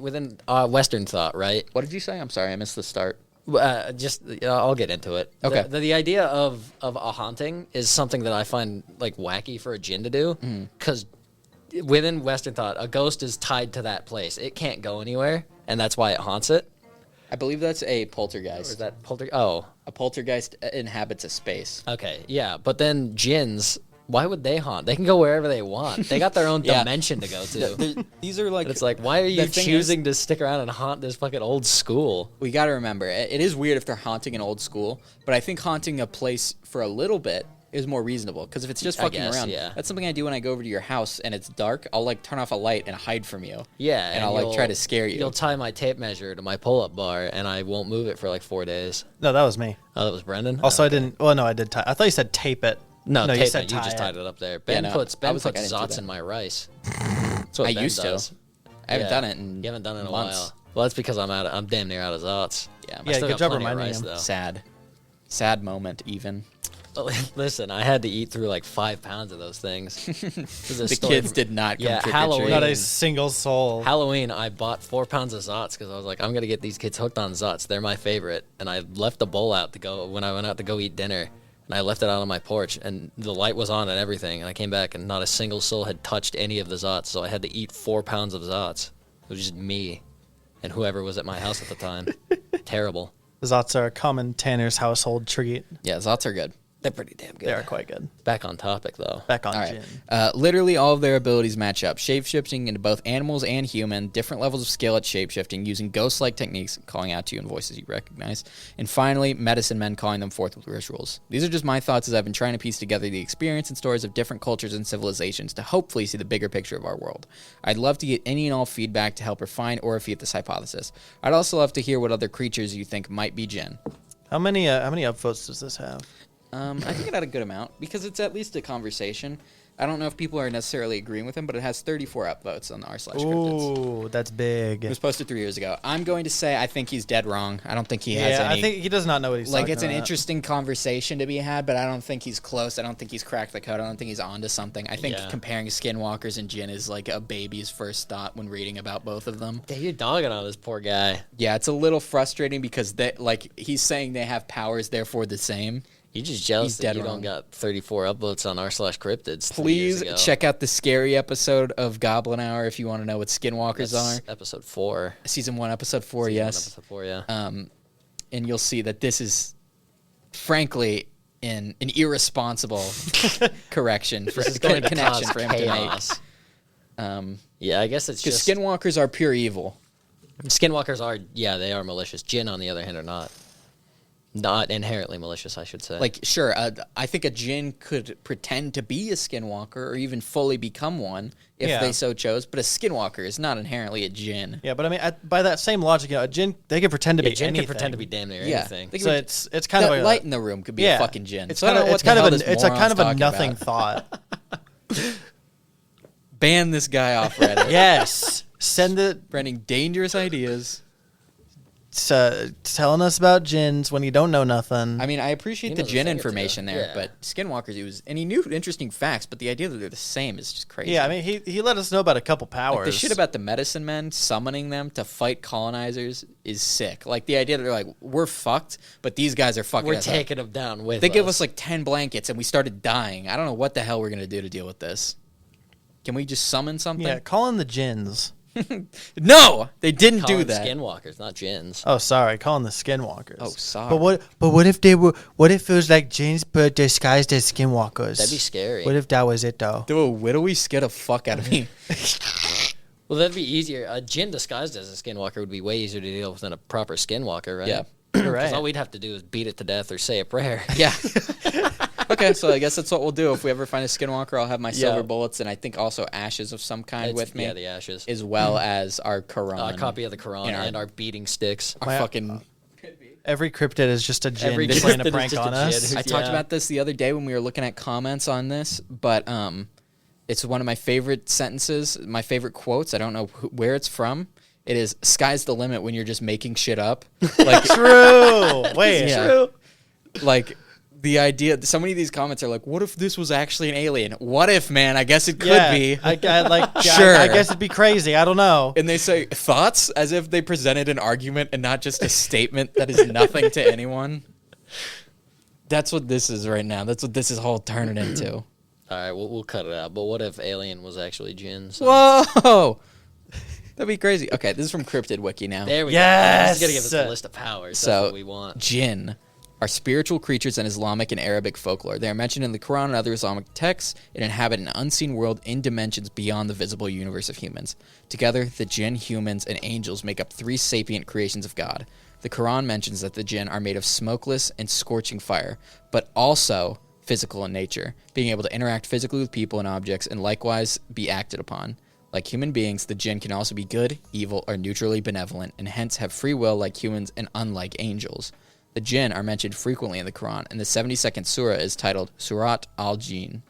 Western thought, right? What did you say? I'm sorry, I missed the start. I'll get into it. Okay. The idea of a haunting is something that I find like wacky for a Djinn to do. Because within Western thought, a ghost is tied to that place. It can't go anywhere, and that's why it haunts it. I believe that's a Or poltergeist. is that poltergeist? Oh, A poltergeist inhabits a space. okay, yeah. But then Djinns, why would they haunt? They can go wherever they want. They got their own Yeah. dimension to go to. These are like... But it's like, why are you The thing choosing to stick around and haunt this fucking old school? We got to remember, it is weird if they're haunting an old school, but I think haunting a place for a little bit is more reasonable. Because if it's just I fucking guess, around, yeah. that's something I do when I go over to your house and it's dark. I'll like turn off a light and hide from you. Yeah, And I'll like you'll- try to scare you. You'll tie my tape measure to my pull-up bar, and I won't move it for like 4 days. No, that was me. Oh, that was Brendan. Also, Oh, I didn't. Well, no, I did. I thought you said tape it. No, you tape said it. You just tie tied it up there. Ben no, puts I was like, I didn't do Zots that. in my rice. That's what I Ben used to. does. I haven't Yeah. done it in You haven't done it in a months. while. Well, that's because I'm damn near out of Zots. Yeah, I Yeah, still good got job plenty of reminding rice, him. though. sad moment even. Listen, I had to eat through like 5 pounds of those things. The kids did not come Yeah, trick Halloween. or Not a treating. single soul. Halloween, I bought 4 pounds of Zots because I was like, I'm gonna get these kids hooked on Zots. They're my favorite. And I left the bowl out to go when I went out to go eat dinner. And I left it out on my porch, and the light was on and everything. And I came back, and not a single soul had touched any of the Zots. So I had to eat 4 pounds of Zots. It was just me and whoever was at my house at the time. Terrible. Zots are a common Tanner's household treat. Yeah, Zots are good. They're pretty damn good. They are quite good. Back on topic though. Back on All Djinn. right. Literally all of their abilities match up. Shapeshifting into both animals and human, different levels of skill at shapeshifting, using ghost-like techniques, calling out to you in voices you recognize. And finally, medicine men calling them forth with rituals. These are just my thoughts as I've been trying to piece together the experience and stories of different cultures and civilizations to hopefully see the bigger picture of our world. I'd love to get any and all feedback to help refine or refute this hypothesis. I'd also love to hear what other creatures you think might be Djinn. How many upvotes does this have? I think it had a good amount because it's at least a conversation. I don't know if people are necessarily agreeing with him, but it has 34 upvotes on the r/cryptids. Ooh, that's big. It was posted 3 years ago. I'm going to say I think he's dead wrong. I don't think he has any. I think he does not know what he's like talking it's an about. interesting conversation to be had, but I don't think he's close. I don't think he's cracked the code. I don't think he's onto something. I think Yeah. comparing skinwalkers and Djinn is like a baby's first thought when reading about both of them. Damn, you're dogging on this poor guy. Yeah, it's a little frustrating because they like he's saying they have powers, therefore the same. You're just jealous He's that dead you wrong. don't got 34 upvotes on r/cryptids. 3 Please years ago. check out the scary episode of Goblin Hour if you want to know what skinwalkers That's are. episode 4. Season 1, episode 4, Season 1, yes. Episode 4, yeah. And you'll see that this is, frankly, an irresponsible correction for This is going to connection cause for him to chaos. make. Yeah, I guess it's Because just skinwalkers are pure evil. skinwalkers are. Yeah, they are malicious. Djinn, on the other hand, are not. Not inherently malicious, I should say. Like, sure, I think a Djinn could pretend to be a skinwalker or even fully become one if Yeah. they so chose, but a skinwalker is not inherently a Djinn. Yeah, but I mean, by that same logic, a Djinn, they can pretend to be Djinn anything. can pretend to be damn near Yeah. anything. They can So be- it's kind of That a light in the room could be a fucking Djinn. It's So I kind don't of know it's what the kind hell of this a moron's talking nothing about. thought. Ban this guy off Reddit. Yes, send it. Spreading dangerous ideas. Telling us about Djinns when you don't know nothing. I mean, I appreciate He the knows a Djinn thing or two. information there, Yeah. but Skinwalkers, and he knew interesting facts, but the idea that they're the same is just crazy. yeah, I mean, he let us know about a couple powers. Like the shit about the medicine men summoning them to fight colonizers is sick. Like the idea that they're like, we're fucked, but these guys are fucking We're us up. taking them down with They give us like 10 blankets and we started dying. I don't know what the hell we're going to do to deal with this. Can we just summon something? Yeah, call in the Djinns. No, they didn't do Calling that. Skinwalkers, not Djinns. Oh, sorry, call in the Skinwalkers. Oh, sorry. But what if they were? What if it was like Djinns but disguised as Skinwalkers? That'd be scary. What if that was it though? Dude, widowy scare the fuck out of me. Well, that'd be easier. A Djinn disguised as a Skinwalker would be way easier to deal with than a proper Skinwalker, right? Yeah. You're Because right. all we'd have to do is beat it to death or say a prayer. Yeah. Okay, so I guess that's what we'll do. If we ever find a Skinwalker, I'll have my silver Yeah. bullets and I think also ashes of some kind It's- with me. Yeah, the ashes. as well as our Quran. A copy of the Quran And our- and our beating sticks. Our fucking. Every cryptid is just a Djinn Every playing cryptid a is prank just a on Djinn us. who- I talked Yeah. about this the other day when we were looking at comments on this, but it's one of my favorite sentences, my favorite quotes. I don't know where it's from. It is "Sky's the limit" when you're just making shit up. Like, True. Wait. yeah. Like the idea. So many of these comments are like, "What if this was actually an alien? What if, man? I guess it could Yeah, be." I like. Yeah, Sure. I guess it'd be crazy. I don't know. And they say thoughts as if they presented an argument and not just a statement that is nothing to anyone. That's what this is right now. That's what this is all turning into. All right, we'll cut it out. But what if Alien was actually Djinn? So Whoa! That'd be crazy. Okay, this is from Cryptid Wiki now. there we Yes! go. This is gonna give us a list of powers. That's So, what we want. Jinn are spiritual creatures in Islamic and Arabic folklore. They are mentioned in the Quran and other Islamic texts and inhabit an unseen world in dimensions beyond the visible universe of humans. Together, the Jinn, humans, and angels make up three sapient creations of God. The Quran mentions that the Jinn are made of smokeless and scorching fire, but also physical in nature, being able to interact physically with people and objects and likewise be acted upon. Like human beings, the Jinn can also be good, evil, or neutrally benevolent, and hence have free will like humans and unlike angels. The Jinn are mentioned frequently in the Quran, and the 72nd surah is titled Surat al-Jinn.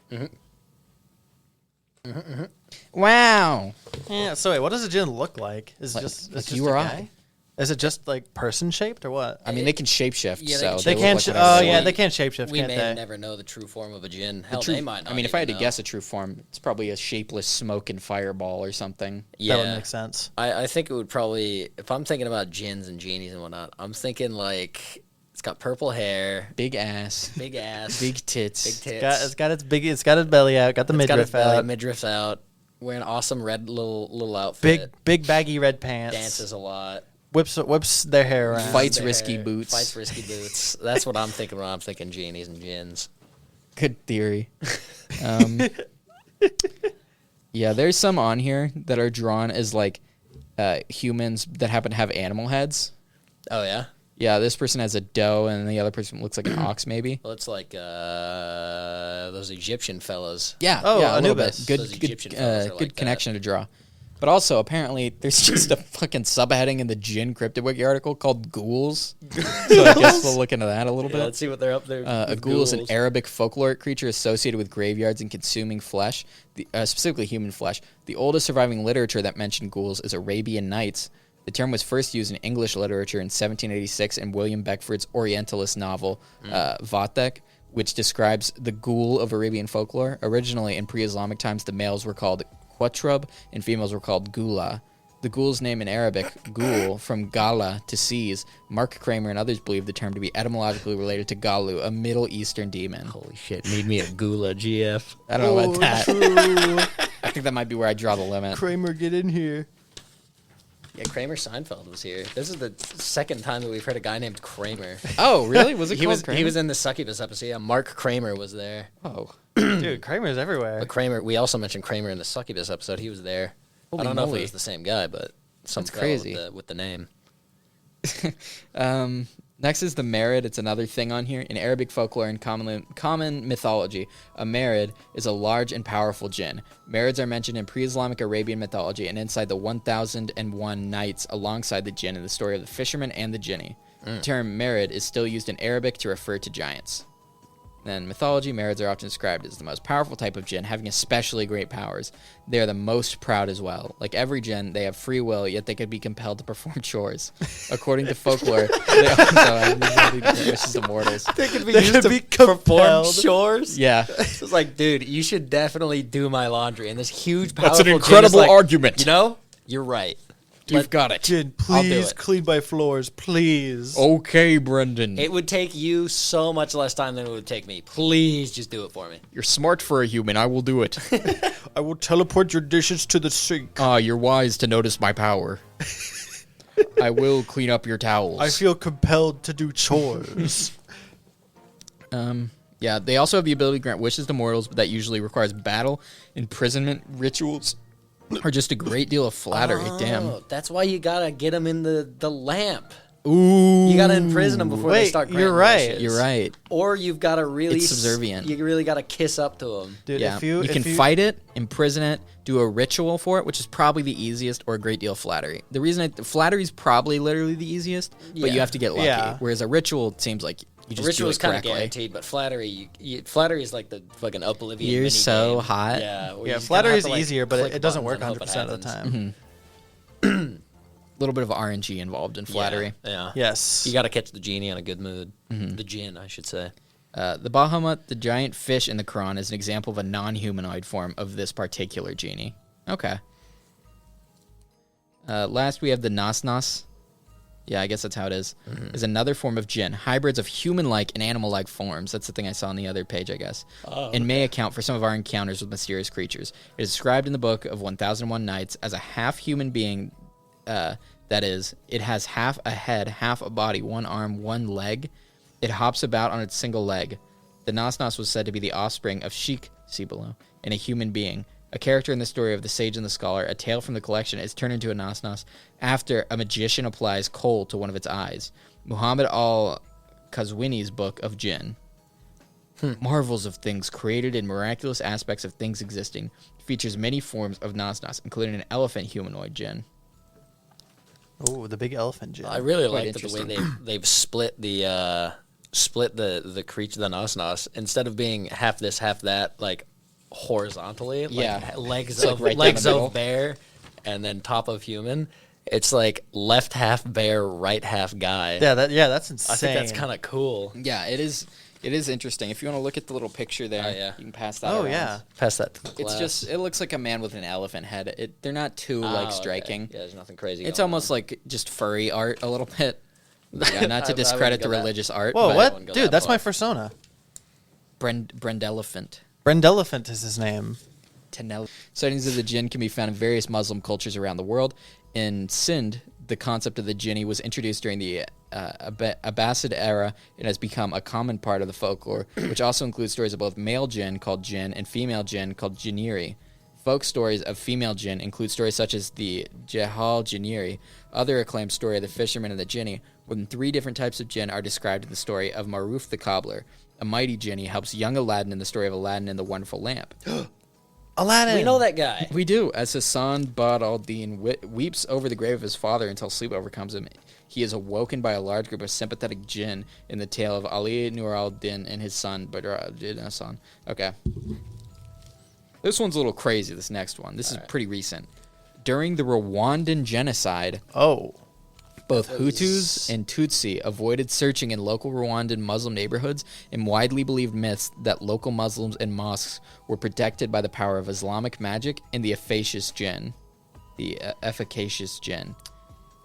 Wow. Yeah. So wait, what does a Djinn look like? Is it Like- just like it's just you a or I. guy? Is it just like person shaped or what? I mean, they can shapeshift, Yeah, so They look can't. like Oh whatever they yeah, want. they can't shapeshift. We can't may they? never know the true form of a Djinn. Hell, True- they might not. I mean, if I had to even know. guess a true form, it's probably a shapeless smoke and fireball or something. yeah, That would make sense. I think it would probably, if I'm thinking about Djinns and genies and whatnot, I'm thinking like it's got purple hair, Big ass, big ass, big tits. big tits. It's got its big. It's got its belly out. Got the It's got midriff its belly, out. midriff's out, wearing awesome red little outfit. Big baggy red pants. Dances a lot. Whips their hair around. Fights Their risky hair, boots. Fights risky boots. That's what I'm thinking when I'm thinking genies and Djinns. Good theory. Yeah, there's some on here that are drawn as like humans that happen to have animal heads. Oh yeah. Yeah, this person has a doe, and the other person looks like an ox, maybe. Well, it's like those Egyptian fellas. Yeah, Oh, yeah, a little Anubis. bit. Good, Those good, Egyptian fellas are good like that. connection to draw. But also, apparently, there's just a fucking subheading in the Djinn Cryptid Wiki article called ghouls. So I guess we'll look into that a little Yeah, bit. let's see what they're up there. A with ghoul is an ghouls. Arabic folkloric creature associated with graveyards and consuming flesh, specifically human flesh. The oldest surviving literature that mentioned ghouls is Arabian Nights. The term was first used in English literature in 1786 in William Beckford's Orientalist novel, Vathek, which describes the ghoul of Arabian folklore. Originally, in pre-Islamic times, the males were called Quatrub and females were called Gula. The ghoul's name in Arabic, ghoul, from Gala, to seize. Mark Kramer and others believe the term to be etymologically related to Galu, a Middle Eastern demon. Holy shit! Need me a gula GF. I don't know about that. True. I think that might be where I draw the limit. Kramer, get in here. Yeah, Kramer Seinfeld was here. This is the second time that we've heard a guy named Kramer. Oh, really? Was it He called was Kramer? he was in the Succubus episode. Yeah, Mark Kramer was there. Oh, Dude, Kramer's everywhere. But Kramer, we also mentioned Kramer in the Succubus episode. He was there. Holy I don't know if moly. it was the same guy, but some That's fellow crazy. with the name. Next is the Merid. It's another thing on here. In Arabic folklore and common mythology, a Merid is a large and powerful jinn. Marids are mentioned in pre-Islamic Arabian mythology and inside the 1001 Nights alongside the jinn in the story of the fisherman and the jinni. The term Merid is still used in Arabic to refer to giants. In mythology, Marids are often described as the most powerful type of jinn, having especially great powers. They are the most proud as well. Like every jinn, they have free will, yet they could be compelled to perform chores. According to folklore, they also have the wishes to mortals. They could be used to perform chores. Yeah. It's like, dude, you should definitely do my laundry. And this huge, powerful That's an jinn is incredible like, argument. You know, you're right. You've got it. Jinn, I'll do please it. clean my floors, please. Okay, Brendan. It would take you so much less time than it would take me. Please just do it for me. You're smart for a human. I will do it. I will teleport your dishes to the sink. Ah, you're wise to notice my power. I will clean up your towels. I feel compelled to do chores. Yeah, they also have the ability to grant wishes to mortals, but that usually requires battle, imprisonment, rituals, or just a great deal of flattery. Damn. Oh, that's why you gotta get them in the lamp. Ooh. You gotta imprison them before they Wait, start. you're granting right. wishes. You're right. Or you've got to really It's subservient. You really got to kiss up to them. Dude, Yeah, if you can fight it, imprison it, do a ritual for it, which is probably the easiest, or a great deal of flattery. The reason flattery is probably literally the easiest, but Yeah. you have to get lucky. Yeah. Whereas a ritual seems like you just Ritual do is it kind of correctly. guaranteed, but flattery, flattery is like the fucking Oblivion. You're mini so game. hot. Yeah, where you Yeah, just flattery kinda is have to, like, easier, but click it doesn't work buttons and 100% hope of the it happens. time. A little bit of RNG involved in flattery. Yeah. Yes. You got to catch the genie in a good mood. The Djinn, I should say. The Bahamut, the giant fish in the Quran, is an example of a non-humanoid form of this particular genie. Okay. Last, we have the Nas. Yeah, I guess that's how it is. Is another form of jinn, hybrids of human-like and animal-like forms. That's the thing I saw on the other page, I guess. And may account for some of our encounters with mysterious creatures. It is described in the book of 1001 Nights as a half-human being. That is, it has half a head, half a body, one arm, one leg. It hops about on its single leg. The Nas was said to be the offspring of Sheikh, see below, and a human being. A character in the story of The Sage and the Scholar, a tale from the collection, is turned into a Nas after a magician applies coal to one of its eyes. Muhammad al-Qazwini's book of Djinn. Marvels of things created and miraculous aspects of things existing features many forms of Nas, including an elephant humanoid jinn. Oh, the big elephant Jinn. I really Quite like that the way interesting. they've split the creature, the Nas, instead of being half this, half that, like horizontally, Yeah. like legs It's like of right down legs the middle. of bear, and then top of human. It's like left half bear, right half guy. That's insane. I think that's kind of cool. Yeah, it is. It is interesting. If you want to look at the little picture there, Oh, yeah. you can pass that. Oh around. yeah. Pass that to the It's class. just, it looks like a man with an elephant head. They're not too, Oh, like, okay. striking. Yeah, there's nothing crazy. It's going almost on. like just furry art a little bit. Yeah, not I to discredit wouldn't the go that- religious art. Whoa, but wouldn't what? go Dude, that that's my far. persona. Brendelephant. Brendelephant is his name. Sightings of the Jinn can be found in various Muslim cultures around the world. In Sindh, the concept of the jinni was introduced during the Abbasid era and has become a common part of the folklore, which also includes stories of both male jinn called jinn and female jinn called jinniri. Folk stories of female jinn include stories such as the Jehal Jinniri, other acclaimed story of the fisherman and the jinni. More than 3 different types of jinn are described in the story of Maruf the cobbler. A mighty jinni helps young Aladdin in the story of Aladdin and the Wonderful Lamp. Aladdin. we know that guy. We do. As Hassan Bad al-Din weeps over the grave of his father until sleep overcomes him, he is awoken by a large group of sympathetic jinn in the tale of Ali Nur al-Din and his son Badr al-Din Hassan. Okay. This one's a little crazy, this next one. This is pretty recent. During the Rwandan genocide, Oh. both Hutus and Tutsi avoided searching in local Rwandan Muslim neighborhoods and widely believed myths that local Muslims and mosques were protected by the power of Islamic magic and the efficacious jinn.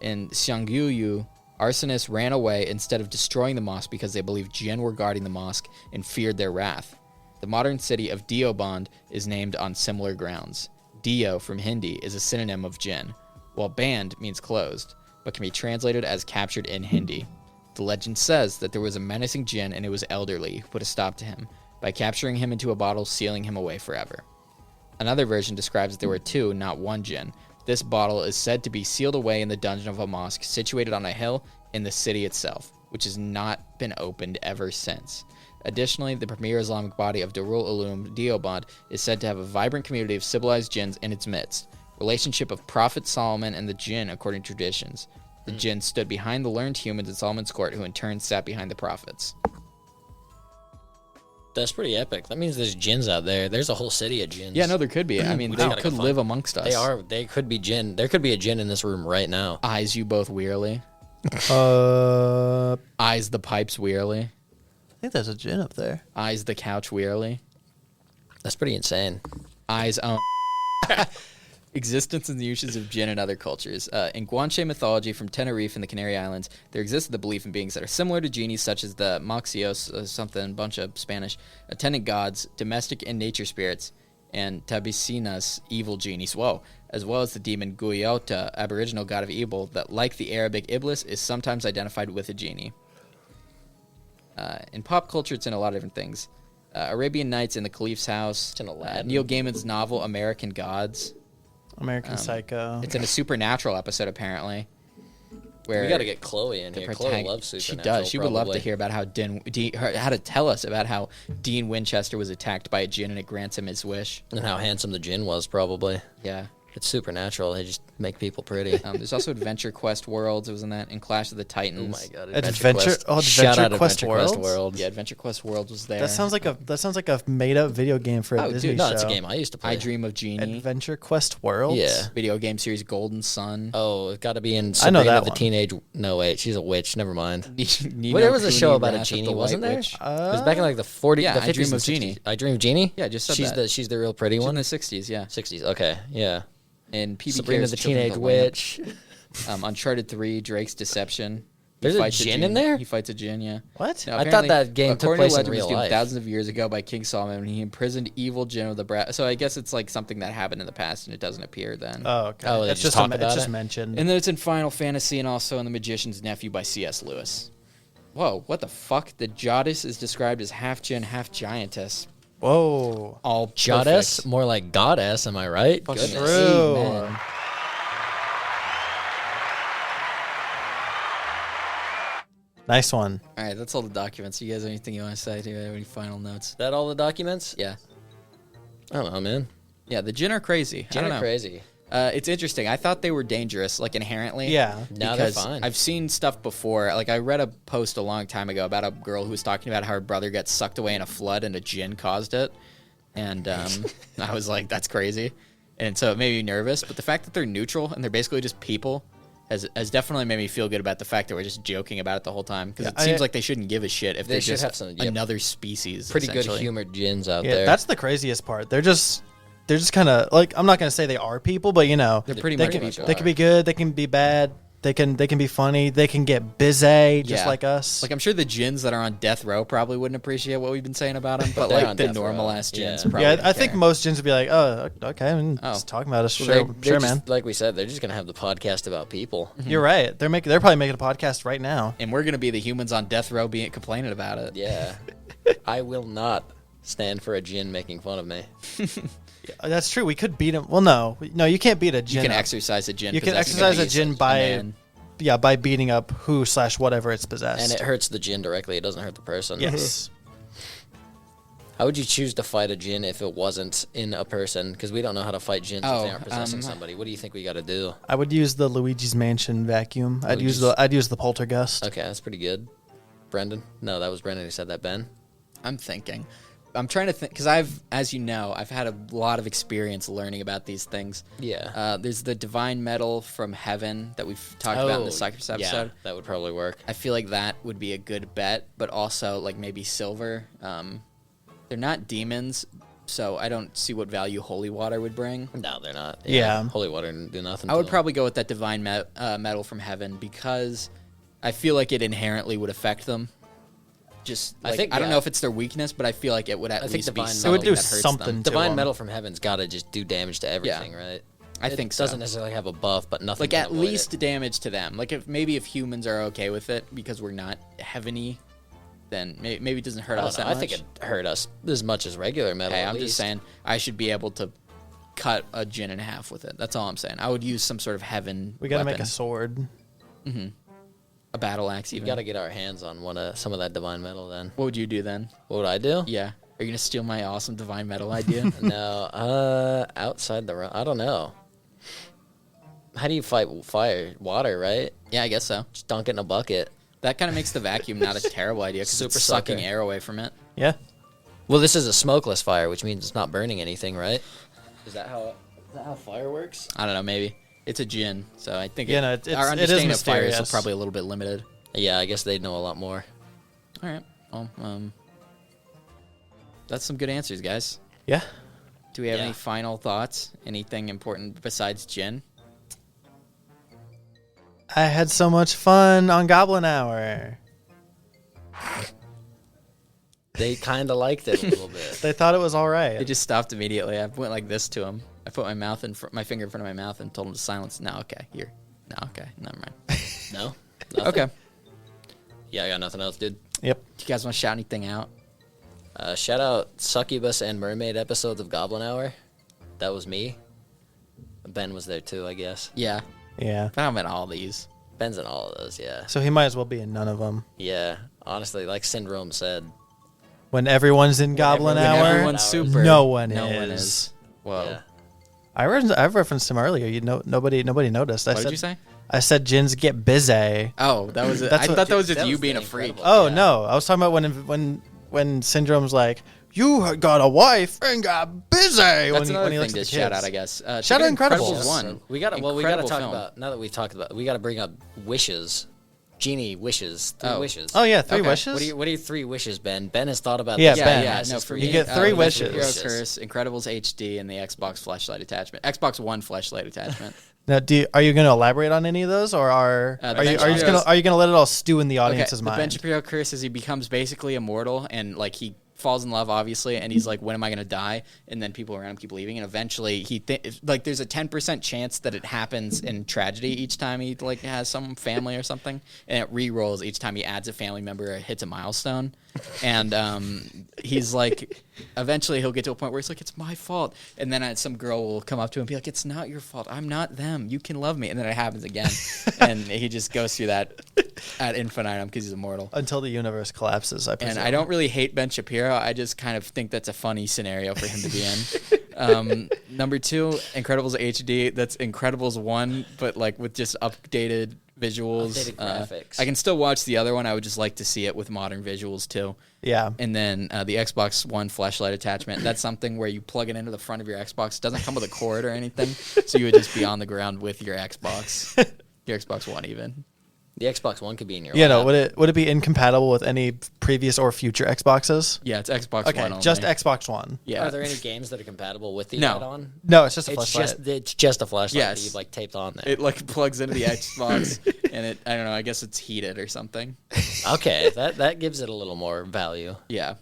In Xiangyuyu, arsonists ran away instead of destroying the mosque because they believed jinn were guarding the mosque and feared their wrath. The modern city of Deoband is named on similar grounds. Dio from Hindi is a synonym of jinn, while band means closed, but can be translated as captured in Hindi. The legend says that there was a menacing jinn and it was elderly who put a stop to him by capturing him into a bottle, sealing him away forever. Another version describes that there were 2, not 1 jinn. This bottle is said to be sealed away in the dungeon of a mosque situated on a hill in the city itself. which has not been opened ever since. Additionally, the premier Islamic body of Darul Uloom Deoband is said to have a vibrant community of civilized jinns in its midst. Relationship of Prophet Solomon and the jinn according to traditions. The jinn stood behind the learned humans at Solomon's court, who in turn sat behind the prophets. That's pretty epic. That means there's Djinns out there. There's a whole city of Djinns. Yeah, no, there could be. I mean, We they just gotta could go find live them. amongst us. They could be Djinn. There could be a Djinn in this room right now. Eyes you both wearily. I Eyes the pipes wearily. think there's a Djinn up there. Eyes the couch wearily. That's pretty insane. Eyes own. Existence and the uses of jinn in other cultures. In Guanche mythology from Tenerife in the Canary Islands, there exists the belief in beings that are similar to genies, such as the Moxios, bunch of Spanish, attendant gods, domestic and nature spirits, and Tabisinas, evil genies. Whoa. As well as the demon Guyota, aboriginal god of evil, that, like the Arabic Iblis, is sometimes identified with a genie. In pop culture, it's in a lot of different things. Arabian Nights in the Caliph's House. It's in Aladdin. Neil Gaiman's novel American Gods. American Psycho. It's in a Supernatural episode, apparently. Where We got to get Chloe in the here. Chloe protag- loves She Supernatural. does. She would love to probably. hear about how how to tell us about how Dean Winchester was attacked by a djinn and it grants him his wish. And how handsome the Djinn was, probably. Yeah. It's supernatural. They just make people pretty. There's also Adventure Quest Worlds. It was in that. And Clash of the Oh Titans. my god! Adventure- Quest. oh, Shout Adventure out Quest Adventure Worlds? Worlds. Yeah, Adventure Quest Worlds was there. That sounds like a made up video game for a Oh, Disney dude, No, show. it's a game I used to play. I Dream of Genie. Adventure Quest Worlds. Yeah. Video game series Golden Sun. Oh, it's got to be in I know Sabrina that the one. Teenage. No, wait, she's a witch. Never mind. Nino There was a Cooney, show about a Wrath of genie, the wasn't White there? Witch. It was back in like the 40s, yeah, the 50s I Dream and of 60s. Genie. I Dream of Genie. Yeah, I just said she's that. she's the real pretty She's one. in the 60s, yeah. 60s. Okay, yeah. And PB Sabrina Cares the Children of Teenage the Lamp. Witch. Uncharted 3, Drake's Deception. He There's a fights djinn djinn in there? He fights a djinn, yeah. What? Now, I thought apparently, that game took according to place in legend, was real doomed life. thousands of years ago by King Solomon when he imprisoned evil djinn of the brat. So I guess it's like something that happened in the past and it doesn't appear then. Oh, okay. Oh, they it's just just talk it's about just it? mentioned. And then it's in Final Fantasy and also in The Magician's Nephew by C.S. Lewis. Whoa, what the fuck? The Jadis is described as half djinn, half giantess. Whoa. All Goddess, perfect. more like goddess. Am I right? Fucking Goodness. True. amen. Nice one. All right, that's all the documents. You guys have anything you want to say? Do you have any final notes? Is that all the documents? Yeah. I don't know, man. Yeah, the djinn are crazy. I Djinn don't are know. crazy. It's interesting. I thought they were dangerous, like inherently. Yeah. No, they're Because fine. I've seen stuff before. Like I read a post a long time ago about a girl who was talking about how her brother got sucked away in a flood and a djinn caused it. And I was like, that's crazy. And so it made me nervous. But the fact that they're neutral and they're basically just people has definitely made me feel good about the fact that we're just joking about it the whole time. Because Yeah, it seems like they shouldn't give a shit if They they're should just have some- yep. another species. Pretty good essentially. humored Djinns out Yeah, there. that's the craziest part. They're just kind of like, I'm not gonna say they are people, but you know, They're pretty they much can, people. they can be good, they can be bad, they can be funny, they can get busy just Yeah. like us. Like I'm sure the djinns that are on death row probably wouldn't appreciate what we've been saying about them, but They're like on the death row. normal ass djinns. Yeah. Probably yeah, don't I think care. most gyns would be like, oh, okay, I mean, Oh. just talking about us, Well, sure, they're sure, just, man. like we said, they're just gonna have the podcast about people. You're right. They're probably making a podcast right now. And we're gonna be the humans on death row being complaining about it. Yeah, I will not stand for a Djinn making fun of me. That's true. We could beat him. Well, no, you can't beat a You djinn. can up. exercise a djinn. You can possessing exercise a beast, djinn by man. by beating up who/whatever it's possessed. And it hurts the Djinn directly. It doesn't hurt the person. Yes. How would you choose to fight a Djinn if it wasn't in a person? Because we don't know how to fight Djinns if they aren't possessing somebody. What do you think we got to do? I would use the Luigi's Mansion vacuum. I'd use the poltergust. Okay, that's pretty good. Brendan? No, that was Brendan who said that. Ben? I'm thinking. I'm trying to think because as you know, I've had a lot of experience learning about these things. Yeah. There's the divine metal from heaven that we've talked about in the Cypress episode. Yeah, that would probably work. I feel like that would be a good bet, but also like maybe silver. They're not demons, so I don't see what value holy water would bring. No, they're not. Yeah. Holy water didn't do nothing. I would to them. probably go with that divine metal from heaven because I feel like it inherently would affect them. Just I like, think, I don't yeah. know if it's their weakness, but I feel like it would at I think least be divine something metal- It would do that hurts something them. to Divine them. metal from heaven's got to just do damage to everything, right? I think so. Doesn't necessarily have a buff, but nothing. Like can at avoid least it. damage to them. Like if humans are okay with it because we're not heaveny, then maybe it doesn't hurt I us don't that know. much. I think it hurt us as much as regular metal. Hey, at I'm just least. saying I should be able to cut a djinn in half with it. That's all I'm saying. I would use some sort of heaven. We gotta make weapon. a sword. a a battle axe We even. got to get our hands on some of that divine metal then. What would you do then? What would I do? Yeah. Are you gonna steal my awesome divine metal idea? No, outside the realm. I don't know. How do you fight fire? Water, right? Yeah, I guess so. Just dunk it in a bucket. That kind of makes the vacuum not a terrible idea because Super it's sucking sucker. air away from it. Yeah. Well, this is a smokeless fire, which means it's not burning anything, right? Is that how fire works? I don't know. Maybe it's a Djinn, so I think Yeah, no, our it is understanding of fire is mysterious. probably a little bit limited. Yeah, I guess they'd know a lot more. All right. Well, that's some good answers, guys. Yeah. Do we have Yeah. any final thoughts? Anything important besides Djinn? I had so much fun on Goblin Hour. They kind of liked it a little bit. They thought it was all It right. just stopped immediately. I went like this to him. I put my finger in front of my mouth and told him to silence. No, okay, here. No, okay, never mind. No? Nothing? Okay. Yeah, I got nothing else, dude. Yep. Do you guys want to shout anything out? Shout out Succubus and Mermaid episodes of Goblin Hour. That was me. Ben was there too, I guess. Yeah, Yeah. but I'm in all these. Ben's in all of those, yeah. So he might as well be in none of them. Yeah, honestly, like Syndrome said. When everyone's in Goblin When Hour, everyone's super. no one no is. one is. Whoa. Yeah. I've referenced him earlier. Nobody noticed. What did you say? I said Djinns get busy. Oh, that was it. That's I what- thought that was just That you was being the a freak. incredible- Oh Yeah. no, I was talking about when Syndrome's like, you got a wife and got busy. That's when another he looks thing at to the shout kids. out, I guess. Shout out Incredibles Incredibles. 1. We got to Incredible talk film. about, now that we've talked about, we got to bring up wishes. Genie wishes. Three Oh. wishes. Oh yeah, three Okay. wishes. What are your 3 wishes, Ben? Ben has thought about Yeah, this. Ben. Yeah, This no, is for for me, You get 3 we got wishes. Hero Curse, Incredibles HD, and the Xbox flashlight attachment. Xbox One flashlight attachment. Now, are you going to elaborate on any of those, or The are you Ben just Shapiro's- gonna let it all stew in the audience's The Ben mind? Shapiro curse is he becomes basically immortal, and like he falls in love, obviously, and he's like, when am I going to die? And then people around him keep leaving, and eventually like there's a 10% chance that it happens in tragedy each time he like has some family or something, and it re-rolls each time he adds a family member or hits a milestone. And he's like, eventually he'll get to a point where he's like, it's my fault, and then some girl will come up to him and be like, it's not your fault, I'm not them, you can love me, and then it happens again. And he just goes through that ad infinitum because he's immortal. Until the universe collapses, I presume. And I don't really hate Ben Shapiro. I just kind of think that's a funny scenario for him to be in. Number 2, Incredibles HD. That's Incredibles 1, but like with just updated visuals. Updated graphics. I can still watch the other one. I would just like to see it with modern visuals too. Yeah. And then the Xbox One flashlight attachment. That's something where you plug it into the front of your Xbox. It doesn't come with a cord or anything. So you would just be on the ground with your Xbox. Your Xbox One even. The Xbox One could be in your Yeah. lap. No. Would it be incompatible with any previous or future Xboxes? Yeah, it's Xbox Okay, One only. just Xbox One. Yeah. Are there any games that are compatible with the No. add-on? No, it's just a It's flashlight. just a flashlight Yes. that you've like taped on there. It like plugs into the Xbox, and I don't know. I guess it's heated or something. Okay, that gives it a little more value. Yeah,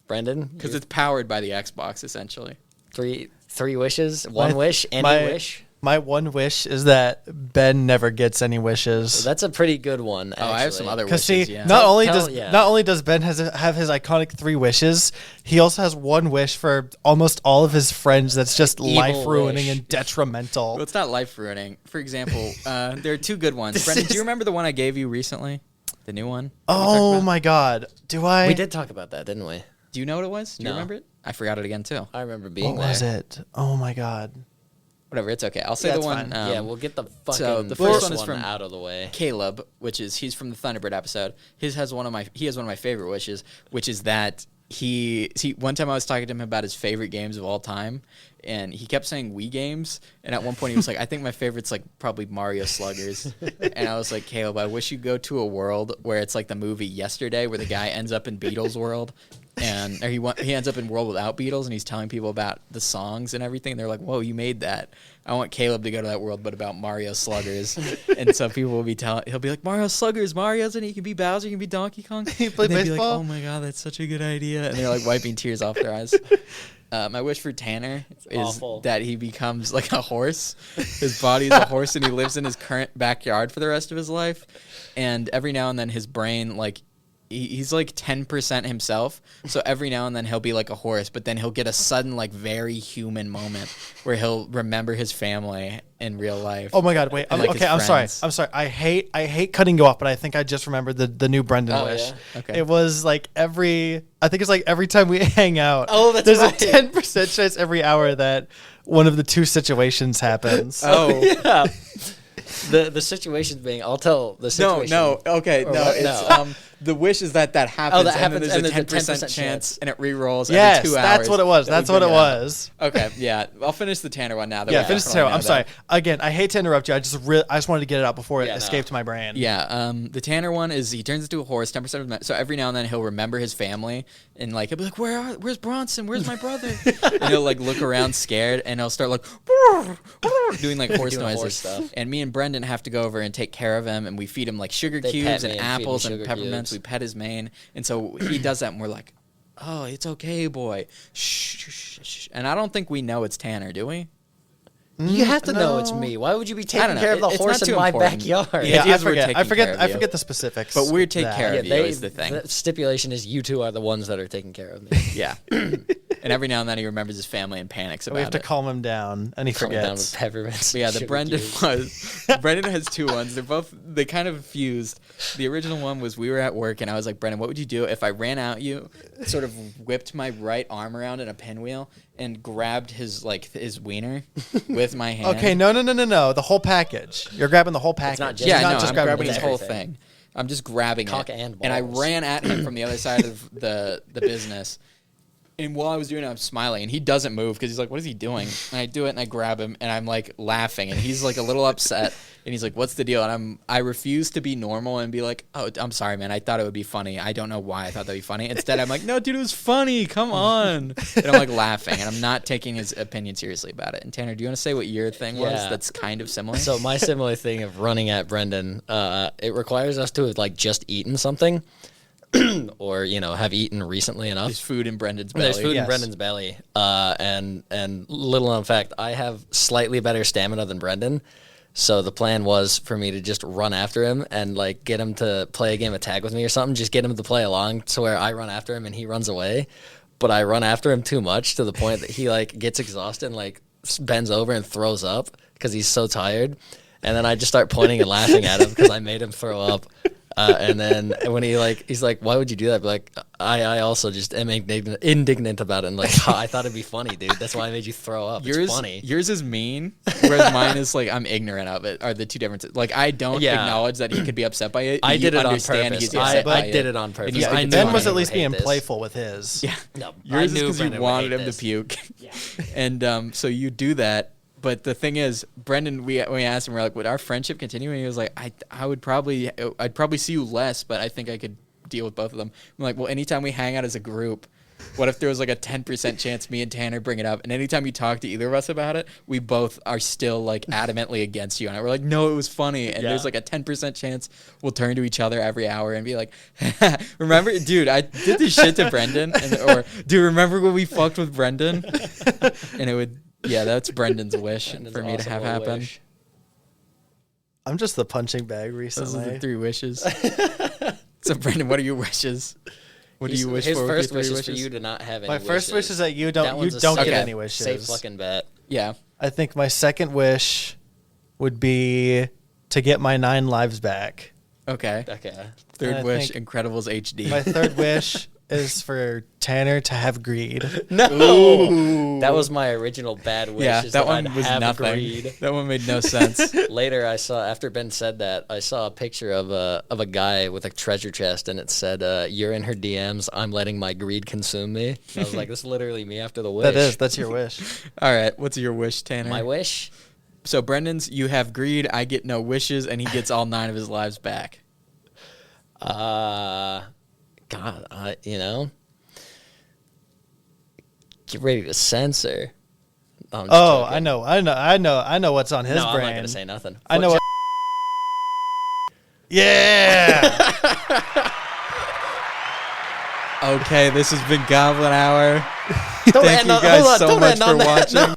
Brendan, because it's powered by the Xbox essentially. three wishes, one My- wish, any my- wish. My one wish is that Ben never gets any wishes. That's a pretty good one. Oh, I have some actually. other Because wishes. see, Yeah. not only does Ben have his iconic 3 wishes, he also has one wish for almost all of his friends. That's just Evil life ruining wish. and detrimental. Well, it's not life ruining. For example, there are 2 good ones. Brendan, do you remember the one I gave you recently? The new one? that we talked Oh about? my God! Do I? We did talk about that, didn't we? Do you know what it was? Do you No. remember it? I forgot it again too. I remember being What there. was it? Oh my God! Whatever, it's okay. I'll say Yeah, the it's one. fine. Yeah, we'll get the fucking so the first first one is from out of the way. Caleb, which is he's from the Thunderbird episode. He has one of my favorite wishes, which is that he one time I was talking to him about his favorite games of all time, and he kept saying Wii games, and at one point he was like, I think my favorite's like probably Mario Sluggers. And I was like, Caleb, I wish you go to a world where it's like the movie Yesterday, where the guy ends up in Beatles world, or he ends up in world without Beatles, and he's telling people about the songs and everything, and they're like, whoa, you made that. I want Caleb to go to that world, but about Mario Sluggers. And so people will be he'll be like, Mario Sluggers, Mario's in it, you can be Bowser, you can be Donkey Kong. He played And they'd be like, baseball? oh my god, that's such a good idea. And they're like wiping tears off their eyes. My wish for Tanner is Awful. that he becomes like a horse. His body is a horse, and he lives in his current backyard for the rest of his life. And every now and then his brain like he's like 10% himself. So every now and then he'll be like a horse, but then he'll get a sudden like very human moment where he'll remember his family in real life. Oh my God! Wait. and, like, Okay. his I'm sorry. friends. I'm sorry. I hate cutting you off, but I think I just remembered the new Brendan Oh, wish. yeah? Okay. It was like I think it's like every time we hang out. Oh, that's there's right. a 10% chance every hour that one of the two situations happens. Oh. Yeah. The situation being, I'll tell the situation. Okay, Or no. what? It's No. The wish is that happens. that and happens, then and there's a there's a 10% 10% chance, and it re-rolls Yes, every 2 hours. that's what it was. that we That's what it bring up. was. Okay, yeah. I'll finish the Tanner one now. That Yeah, we finish the definitely Tanner. know I'm sorry. that. Again, I hate to interrupt you. I just wanted to get it out before it Yeah, no. escaped my brain. Yeah, the Tanner one is he turns into a horse 10% of the so every now and then he'll remember his family and like he'll be like, where's Bronson? Where's my brother? And he'll like look around scared and he'll start like doing like horse Doing noises. horse stuff. And me and Brendan have to go over and take care of him, and we feed him like sugar They cubes pet and me and feed me apples and sugar peppermints. cubes. We pet his mane, and so he does that, and we're like, oh, it's okay, boy. Shh, shh, shh, shh. And I don't think we know it's Tanner, do we? You have to know it's No. me. Why would you be I taking don't know. care of the It's horse not in too my important. backyard? Yeah. Yeah, idea is we're taking care of I you. forget the specifics. But we take that. care of you is the thing. The stipulation is you two are the ones that are taking care of me. Yeah. And every now and then he remembers his family and panics about We have to it. calm him down, and he Calm down with forgets. peppermints. But yeah, and the sugar Brendan cubes. Brendan has two ones. They kind of fused. The original one was we were at work and I was like, Brendan, what would you do if I ran out you, sort of whipped my right arm around in a pinwheel and grabbed his wiener with my hand? Okay, no. The whole package. You're grabbing the whole package. not just- Yeah, You're no, not just I'm grabbing grabbing the his neck. whole everything. thing. I'm just grabbing Cock it. and I balls. ran at him from the other side of the business. And while I was doing it, I'm smiling, and he doesn't move because he's like, what is he doing? And I do it, and I grab him, and I'm like laughing, and he's like a little upset, and he's like, what's the deal? And I refuse to be normal and be like, oh, I'm sorry, man. I thought it would be funny. I don't know why I thought that'd be funny. Instead, I'm like, no, dude, it was funny. Come on. And I'm like laughing, and I'm not taking his opinion seriously about it. And Tanner, do you want to say what your thing was Yeah. that's kind of similar? So my similar thing of running at Brendan, it requires us to have like just eaten something, or have eaten recently enough. There's food in Brendan's belly. There's food in Yes. Brendan's belly, and little known fact, I have slightly better stamina than Brendan. So the plan was for me to just run after him and like get him to play a game of tag with me or something. Just get him to play along to where I run after him and he runs away. But I run after him too much to the point that he like gets exhausted and like bends over and throws up because he's so tired. And then I just start pointing and laughing at him because I made him throw up. And then when he's like, why would you do that? I'd be like, I also just am indignant about it. And like, I thought it'd be funny, dude. That's why I made you throw up. It's funny. Yours is mean, whereas mine is like I'm ignorant of it. Are the two differences? Like I don't Yeah. acknowledge that he could be upset by it. I You did it on understand purpose. he's upset by I did it on And purpose. you Yeah, think I it's knew Ben funny. was at Brendan least would hate being this. playful with his. Yeah. No, Yours is I knew because you Brendan would wanted hate him this. to puke. And so you do that. But the thing is, Brendan, we asked him, we're like, would our friendship continue? And he was like, I'd probably see you less, but I think I could deal with both of them. I'm like, well, anytime we hang out as a group, what if there was like a 10% chance me and Tanner bring it up? And anytime you talk to either of us about it, we both are still like adamantly against you. And we're like, no, it was funny. And Yeah. there's like a 10% chance we'll turn to each other every hour and be like, remember, dude, I did this shit to Brendan. Or, dude, remember when we fucked with Brendan? And it would, yeah, that's Brendan's wish Brendan's for me to awesome have little happen. wish. I'm just the punching bag Those are recently. the three wishes. So, Brendan, what are your wishes? What do you wish His for? first with wish your is for wishes? you to not have any My first wish is that you That don't one's a get safe- any wishes. Safe fucking bet. Yeah. I think my second wish would be to get my 9 lives back. Okay. Okay. Third And I wish, think Incredibles HD. My third wish is for Tanner to have greed. No, that was my original bad wish. yeah, is that one I'd was have nothing. greed. That one made no sense. Later, I saw after Ben said that, I saw a picture of a guy with a treasure chest, and it said, "You're in her DMs. I'm letting my greed consume me." And I was like, "This is literally me after the wish." That's your wish. All right. What's your wish, Tanner? My wish. So, Brendan's, you have greed. I get no wishes, and he gets all 9 of his lives back. God, get ready to censor. No, I'm just Oh, joking. I know what's on his No, I'm brain. not gonna say nothing. I know what. Yeah. Okay, this has been Goblin Hour. Don't Thank end you on- guys hold on, so don't much end for on that. watching. No.